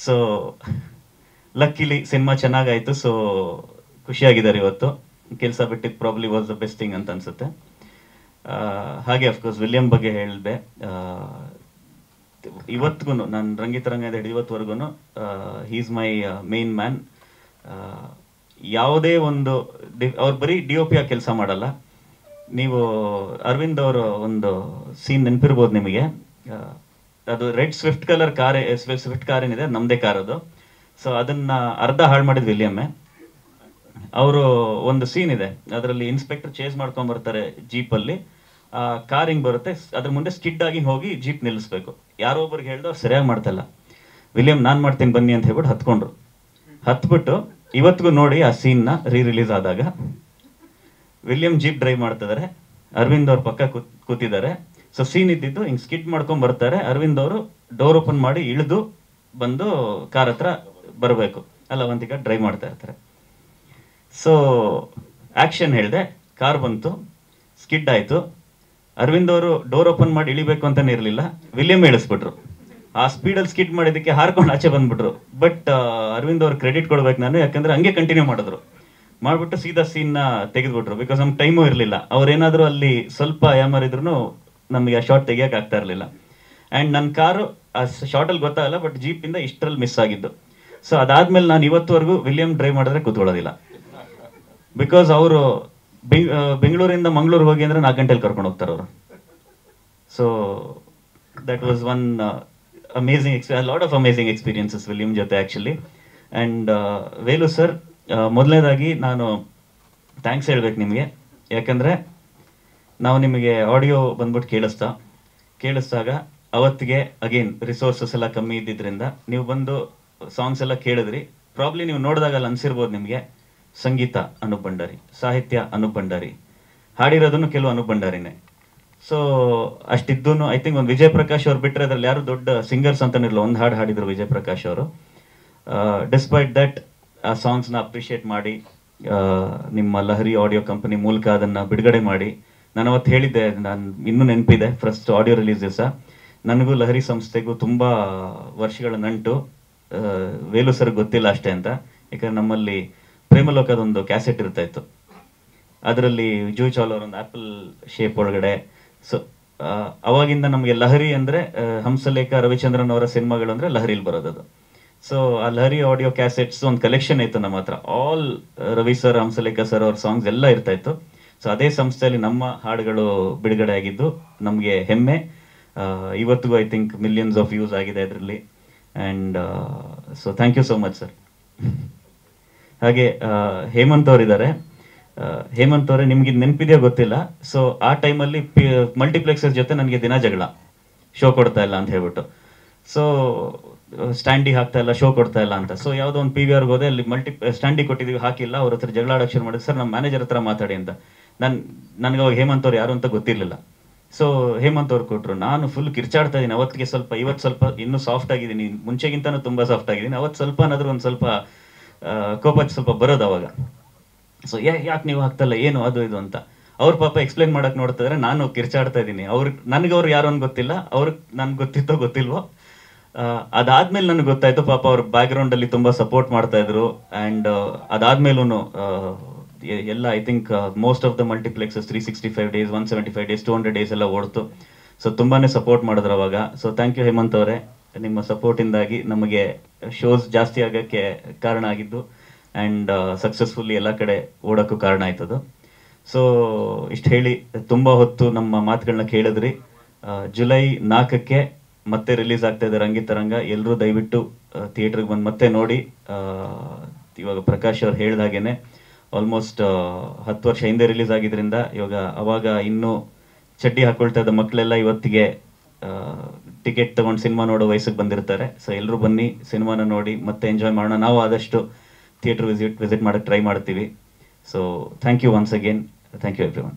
Speaker 8: ಸೊ ಲಕ್ಕಿಲಿ ಸಿನಿಮಾ ಚೆನ್ನಾಗಾಯಿತು. ಸೊ ಖುಷಿಯಾಗಿದ್ದಾರೆ ಇವತ್ತು. ಕೆಲಸ ಬಿಟ್ಟಿದ್ದು probably was the best thing ಅಂತ ಅನ್ಸುತ್ತೆ. ಹಾಗೆ ಅಫ್ಕೋರ್ಸ್ ವಿಲಿಯಂ ಬಗ್ಗೆ ಹೇಳಿದೆ. ಇವತ್ತಿಗೂ ನಾನು ರಂಗಿತರಂಗದಿಂದ ಹಿಡಿದು ಇವತ್ತುವರೆಗೂ ಈಸ್ ಮೈ ಮೇನ್ ಮ್ಯಾನ್. ಯಾವುದೇ ಒಂದು ಅವ್ರು ಬರೀ DOP ಆಗಿ ಕೆಲಸ ಮಾಡಲ್ಲ. ನೀವು ಅರವಿಂದ್ ಅವರ ಒಂದು ಸೀನ್ ನೆನಪಿರ್ಬೋದು ನಿಮಗೆ. ಅದು ರೆಡ್ ಸ್ವಿಫ್ಟ್ ಕಾರ್ ಏನಿದೆ ನಮ್ಮದೇ ಕಾರ್ ಅದು. ಸೊ ಅದನ್ನ ಅರ್ಧ ಹಾಳು ಮಾಡಿದ್ ವಿಲಿಯಮ್ಮೆ. ಅವರು ಒಂದು ಸೀನ್ ಇದೆ, ಅದರಲ್ಲಿ ಇನ್ಸ್ಪೆಕ್ಟರ್ ಚೇಸ್ ಮಾಡ್ಕೊಂಡ್ ಬರ್ತಾರೆ ಜೀಪಲ್ಲಿ. ಕಾರ್ ಹಿಂಗ್ ಬರುತ್ತೆ, ಅದ್ರ ಮುಂದೆ ಸ್ಕಿಡ್ ಆಗಿ ಹೋಗಿ ಜೀಪ್ ನಿಲ್ಲಿಸ್ಬೇಕು. ಯಾರೋ ಒಬ್ರಿಗೆ ಹೇಳ್ದು ಅವ್ರು ಸರಿಯಾಗಿ ಮಾಡ್ತಲ್ಲ. ವಿಲಿಯಂ ನಾನ್ ಮಾಡ್ತೀನಿ ಬನ್ನಿ ಅಂತ ಹೇಳ್ಬಿಟ್ಟು ಹತ್ಕೊಂಡ್ರು. ಹತ್ಬಿಟ್ಟು ಇವತ್ತಿಗೂ ನೋಡಿ ಆ ಸೀನ್ನ ರಿಲೀಸ್ ಆದಾಗ ವಿಲಿಯಂ ಜೀಪ್ ಡ್ರೈವ್ ಮಾಡ್ತಿದ್ದಾರೆ, ಅರವಿಂದ್ ಅವ್ರ ಪಕ್ಕ ಕೂತಿದ್ದಾರೆ. ಸೊ ಸೀನ್ ಇದ್ದಿದ್ದು ಹಿಂಗ್ ಸ್ಕಿಡ್ ಮಾಡ್ಕೊಂಡ್ ಬರ್ತಾರೆ. ಅರವಿಂದ್ ಅವರು ಡೋರ್ ಓಪನ್ ಮಾಡಿ ಇಳಿದು ಬಂದು ಕಾರ್ ಹತ್ರ ಬರಬೇಕು, ಅಲ್ಲ ಅವಂತಿಕ ಡ್ರೈವ್ ಮಾಡ್ತಾ ಇರ್ತಾರೆ. ಸೊ ಆಕ್ಷನ್ ಹೇಳಿದೆ, ಕಾರ್ ಬಂತು, ಸ್ಕಿಡ್ ಆಯ್ತು. ಅರವಿಂದ್ ಅವರು ಡೋರ್ ಓಪನ್ ಮಾಡಿ ಇಳಿಬೇಕು ಅಂತಾನೆ ಇರಲಿಲ್ಲ, ವಿಲಿಯಂ ಇಳಿಸ್ಬಿಟ್ರು. ಆ ಸ್ಪೀಡಲ್ಲಿ ಸ್ಕಿಡ್ ಮಾಡಿದಕ್ಕೆ ಹಾರ್ಕೊಂಡು ಆಚೆ ಬಂದ್ಬಿಟ್ರು. ಬಟ್ ಅರವಿಂದ್ ಅವ್ರ ಕ್ರೆಡಿಟ್ ಕೊಡ್ಬೇಕು ನಾನು, ಯಾಕಂದ್ರೆ ಹಂಗೆ ಕಂಟಿನ್ಯೂ ಮಾಡಿದ್ರು. ಮಾಡ್ಬಿಟ್ಟು ಸೀದಾ ಸೀನ್ನ ತೆಗೆದ್ಬಿಟ್ರು. ಬಿಕಾಸ್ ನಮ್ಗೆ ಟೈಮು ಇರಲಿಲ್ಲ. ಅವ್ರೇನಾದ್ರು ಅಲ್ಲಿ ಸ್ವಲ್ಪ ಯಾಮಾರಿದ್ರು ನಮಗೆ ಆ ಶಾರ್ಟ್ ತೆಗಿಯಕ್ಕೆ ಆಗ್ತಾ ಇರಲಿಲ್ಲ. ಆ್ಯಂಡ್ ನನ್ನ ಕಾರು ಆ ಶಾರ್ಟಲ್ಲಿ ಗೊತ್ತಾಗಲ್ಲ, ಬಟ್ ಜೀಪಿಂದ ಇಷ್ಟರಲ್ಲಿ ಮಿಸ್ ಆಗಿದ್ದು. ಸೊ ಅದಾದ್ಮೇಲೆ ನಾನು ಇವತ್ತುವರೆಗೂ ವಿಲಿಯಂ ಡ್ರೈವ್ ಮಾಡಿದ್ರೆ ಕೂತ್ಕೊಳ್ಳೋದಿಲ್ಲ. ಬಿಕಾಸ್ ಅವರು ಬೆಂಗಳೂರಿಂದ ಮಂಗಳೂರಿಗೆ ಹೋಗಿ ಅಂದ್ರೆ 4 ಗಂಟೆಲಿ ಕರ್ಕೊಂಡು ಹೋಗ್ತಾರೆ ಅವರು. So that was one amazing lot of amazing experiences William ಜೊತೆ ಆ್ಯಕ್ಚುಲಿ. ಆ್ಯಂಡ್ ವೇಲು ಸರ್, ಮೊದಲನೇದಾಗಿ ನಾನು ಥ್ಯಾಂಕ್ಸ್ ಹೇಳ್ಬೇಕು ನಿಮಗೆ. ಯಾಕಂದರೆ ನಾವು ನಿಮಗೆ ಆಡಿಯೋ ಬಂದ್ಬಿಟ್ಟು ಕೇಳಿಸ್ದಾಗ ಅವತ್ತಿಗೆ ಅಗೇನ್ ರಿಸೋರ್ಸಸ್ ಎಲ್ಲ ಕಮ್ಮಿ ಇದ್ದಿದ್ದರಿಂದ ನೀವು ಬಂದು ಸಾಂಗ್ಸ್ ಎಲ್ಲ ಕೇಳಿದ್ರಿ. ಪ್ರಾಬ್ಲಿ ನೀವು ನೋಡಿದಾಗಲ್ಲ ಅನ್ಸಿರ್ಬೋದು ನಿಮಗೆ, ಸಂಗೀತ ಅನೂಪ್ ಭಂಡಾರಿ, ಸಾಹಿತ್ಯ ಅನೂಪ್ ಭಂಡಾರಿ, ಹಾಡಿರೋದನ್ನು ಕೆಲವು ಅನೂಪ್ ಭಂಡಾರಿನೇ. ಸೊ ಅಷ್ಟಿದ್ದೂ ಐ ಥಿಂಕ್ ಒಂದು ವಿಜಯ್ ಪ್ರಕಾಶ್ ಅವ್ರು ಬಿಟ್ಟರೆ ಅದ್ರಲ್ಲಿ ಯಾರು ದೊಡ್ಡ ಸಿಂಗರ್ಸ್ ಅಂತಾನಿರಲ್ಲ, ಒಂದು ಹಾಡು ಹಾಡಿದ್ರು ವಿಜಯ್ ಪ್ರಕಾಶ್ ಅವರು. ಡಿಸ್ಪೈಟ್ ದಟ್ ಆ ಸಾಂಗ್ಸ್ನ ಅಪ್ರಿಷಿಯೇಟ್ ಮಾಡಿ ನಿಮ್ಮ ಲಹರಿ ಆಡಿಯೋ ಕಂಪನಿ ಮೂಲಕ ಅದನ್ನು ಬಿಡುಗಡೆ ಮಾಡಿ. ನಾನು ಅವತ್ತು ಹೇಳಿದ್ದೆ, ನಾನು ಇನ್ನೂ ನೆನಪಿದೆ, ಫಸ್ಟ್ ಆಡಿಯೋ ರಿಲೀಸ್ ದಿವಸ ನನಗೂ ಲಹರಿ ಸಂಸ್ಥೆಗೂ ತುಂಬ ವರ್ಷಗಳ ನಂಟು. ವೇಲು ಸರ್ ಗೊತ್ತಿಲ್ಲ ಅಷ್ಟೇ ಅಂತ, ಯಾಕಂದ್ರೆ ನಮ್ಮಲ್ಲಿ ಪ್ರೇಮಲೋಕದೊಂದು ಕ್ಯಾಸೆಟ್ ಇರ್ತಾ ಇತ್ತು. ಅದರಲ್ಲಿ ಜೂ ಚಾಲ್ ಅವರೊಂದು ಆ್ಯಪಲ್ ಶೇಪ್ ಒಳಗಡೆ. ಸೊ ಅವಾಗಿಂದ ನಮಗೆ ಲಹರಿ ಅಂದರೆ ಹಂಸಲೇಖ ರವಿಚಂದ್ರನ್ ಅವರ ಸಿನಿಮಾಗಳು ಅಂದರೆ ಲಹರಿಲಿ ಬರೋದದು. ಸೊ ಆ ಲಹರಿ ಆಡಿಯೋ ಕ್ಯಾಸೆಟ್ಸ್ ಒಂದು ಕಲೆಕ್ಷನ್ ಇತ್ತು ನಮ್ಮ ಹತ್ರ. All Ravi sir, Hamsalekha sir ಅವ್ರ ಸಾಂಗ್ಸ್ ಎಲ್ಲ ಇರ್ತಾ ಇತ್ತು. ಸೊ ಅದೇ ಸಂಸ್ಥೆಯಲ್ಲಿ ನಮ್ಮ ಹಾಡುಗಳು ಬಿಡುಗಡೆ ಆಗಿದ್ದು ನಮಗೆ ಹೆಮ್ಮೆ. ಇವತ್ತಿಗೂ I think millions of views ಆಗಿದೆ ಅದರಲ್ಲಿ. And so thank you so much sir. ಹಾಗೆ ಹೇಮಂತ್ ಅವರಿದ್ದಾರೆ. ಹೇಮಂತ್ ಅವರೇ, ನಿಮ್ಗೆ ಇದು ನೆನಪಿದೆಯೋ ಗೊತ್ತಿಲ್ಲ. ಸೊ ಆ ಟೈಮಲ್ಲಿ ಮಲ್ಟಿಪ್ಲೆಕ್ಸಸ್ ಜೊತೆ ನನಗೆ ದಿನ ಜಗಳ, ಶೋ ಕೊಡ್ತಾ ಇಲ್ಲ ಅಂತ ಹೇಳ್ಬಿಟ್ಟು. ಸೊ ಸ್ಟ್ಯಾಂಡಿಗೆ ಹಾಕ್ತಾ ಇಲ್ಲ, ಶೋ ಕೊಡ್ತಾ ಇಲ್ಲ ಅಂತ. ಸೊ ಯಾವುದೋ ಒಂದು PVRಗೆ ಹೋದೆ, ಅಲ್ಲಿ ಸ್ಟ್ಯಾಂಡಿಗೆ ಕೊಟ್ಟಿದ್ದೀವಿ, ಹಾಕಿಲ್ಲ. ಅವ್ರ ಹತ್ರ ಜಗಳ ಆಡೋಕೆ ಶುರು ಮಾಡಿದ್ರು. ಸರ್ ನಮ್ಮ ಮ್ಯಾನೇಜರ್ ಹತ್ರ ಮಾತಾಡಿ ಅಂತ. ನನಗೆ ಅವಾಗ ಹೇಮಂತ್ ಅವ್ರು ಯಾರು ಅಂತ ಗೊತ್ತಿರಲಿಲ್ಲ. ಸೊ ಹೇಮಂತ್ ಅವ್ರು ಕೊಟ್ಟರು. ನಾನು ಫುಲ್ ಕಿರ್ಚಾಡ್ತಾ ಇದ್ದೀನಿ. ಅವತ್ತಿಗೆ ಇವತ್ತು ಸ್ವಲ್ಪ ಇನ್ನೂ ಸಾಫ್ಟ್ ಆಗಿದ್ದೀನಿ, ಮುಂಚೆಗಿಂತನೂ ತುಂಬ ಸಾಫ್ಟ್ ಆಗಿದ್ದೀನಿ. ಅವತ್ತು ಸ್ವಲ್ಪ ಏನಾದರೂ ಒಂದು ಸ್ವಲ್ಪ ಕೋಪ ಸ್ವಲ್ಪ ಬರೋದು ಅವಾಗ. ಸೊ ಯಾಕೆ ನೀವು ಹಾಕ್ತಲ್ಲ, ಏನು ಅದು ಇದು ಅಂತ ಅವ್ರ ಪಾಪ ಎಕ್ಸ್ಪ್ಲೈನ್ ಮಾಡಕ್ ನೋಡ್ತಿದ್ರೆ ನಾನು ಕಿರ್ಚಾಡ್ತಾ ಇದ್ದೀನಿ. ನನಗವ್ರು ಯಾರು ಅಂತ ಗೊತ್ತಿಲ್ಲ, ಅವ್ರಿಗೆ ನನ್ಗೆ ಗೊತ್ತಿತ್ತೋ ಗೊತ್ತಿಲ್ವೋ. ಅದಾದ್ಮೇಲೆ ನನಗೆ ಗೊತ್ತಾಯ್ತು, ಪಾಪ ಅವ್ರ ಬ್ಯಾಕ್ಗ್ರೌಂಡ್ ಅಲ್ಲಿ ತುಂಬಾ ಸಪೋರ್ಟ್ ಮಾಡ್ತಾ ಇದ್ರು. ಆ್ಯಂಡ್ ಅದಾದ್ಮೇಲೂ ಎಲ್ಲ I think most of the multiplexes 365 days, 175 days, 200 days ಎಲ್ಲ ಓಡ್ತು. ಸೊ ತುಂಬಾನೇ ಸಪೋರ್ಟ್ ಮಾಡಿದ್ರು ಅವಾಗ. ಸೊ ಥ್ಯಾಂಕ್ ಯು ಹೇಮಂತ್ ಅವರೇ, ನಿಮ್ಮ ಸಪೋರ್ಟಿಂದಾಗಿ ನಮಗೆ ಶೋಸ್ ಜಾಸ್ತಿ ಆಗೋಕ್ಕೆ ಕಾರಣ ಆಗಿದ್ದು. ಆ್ಯಂಡ್ ಸಕ್ಸಸ್ಫುಲ್ಲಿ ಎಲ್ಲ ಕಡೆ ಓಡೋಕ್ಕೂ ಕಾರಣ ಆಯ್ತದು. ಸೊ ಇಷ್ಟು ಹೇಳಿ ತುಂಬ ಹೊತ್ತು ನಮ್ಮ ಮಾತುಗಳನ್ನ ಕೇಳಿದ್ರಿ. ಜುಲೈ 4ಕ್ಕೆ ಮತ್ತೆ ರಿಲೀಸ್ ಆಗ್ತಾ ಇದೆ ರಂಗಿತರಂಗ. ಎಲ್ಲರೂ ದಯವಿಟ್ಟು ಥಿಯೇಟ್ರಿಗೆ ಬಂದು ಮತ್ತೆ ನೋಡಿ. ಇವಾಗ ಪ್ರಕಾಶ್ ಅವ್ರು ಹೇಳ್ದಾಗೇನೆ ಆಲ್ಮೋಸ್ಟ್ 10 ವರ್ಷ ಹಿಂದೆ ರಿಲೀಸ್ ಆಗಿದ್ರಿಂದ ಅವಾಗ ಇನ್ನೂ ಚಡ್ಡಿ ಹಾಕೊಳ್ತಾ ಇದ್ದ ಮಕ್ಕಳೆಲ್ಲ ಇವತ್ತಿಗೆ ಟಿಕೆಟ್ ತಗೊಂಡು ಸಿನಿಮಾ ನೋಡೋ ವಯಸ್ಸಿಗೆ ಬಂದಿರ್ತಾರೆ. ಸೊ ಎಲ್ಲರೂ ಬನ್ನಿ, ಸಿನಿಮಾನ ನೋಡಿ ಮತ್ತೆ ಎಂಜಾಯ್ ಮಾಡೋಣ. ನಾವು ಆದಷ್ಟು ಥಿಯೇಟರ್ ವಿಸಿಟ್ ಮಾಡೋಕ್ಕೆ ಟ್ರೈ ಮಾಡ್ತೀವಿ. So thank you once again. Thank you every one.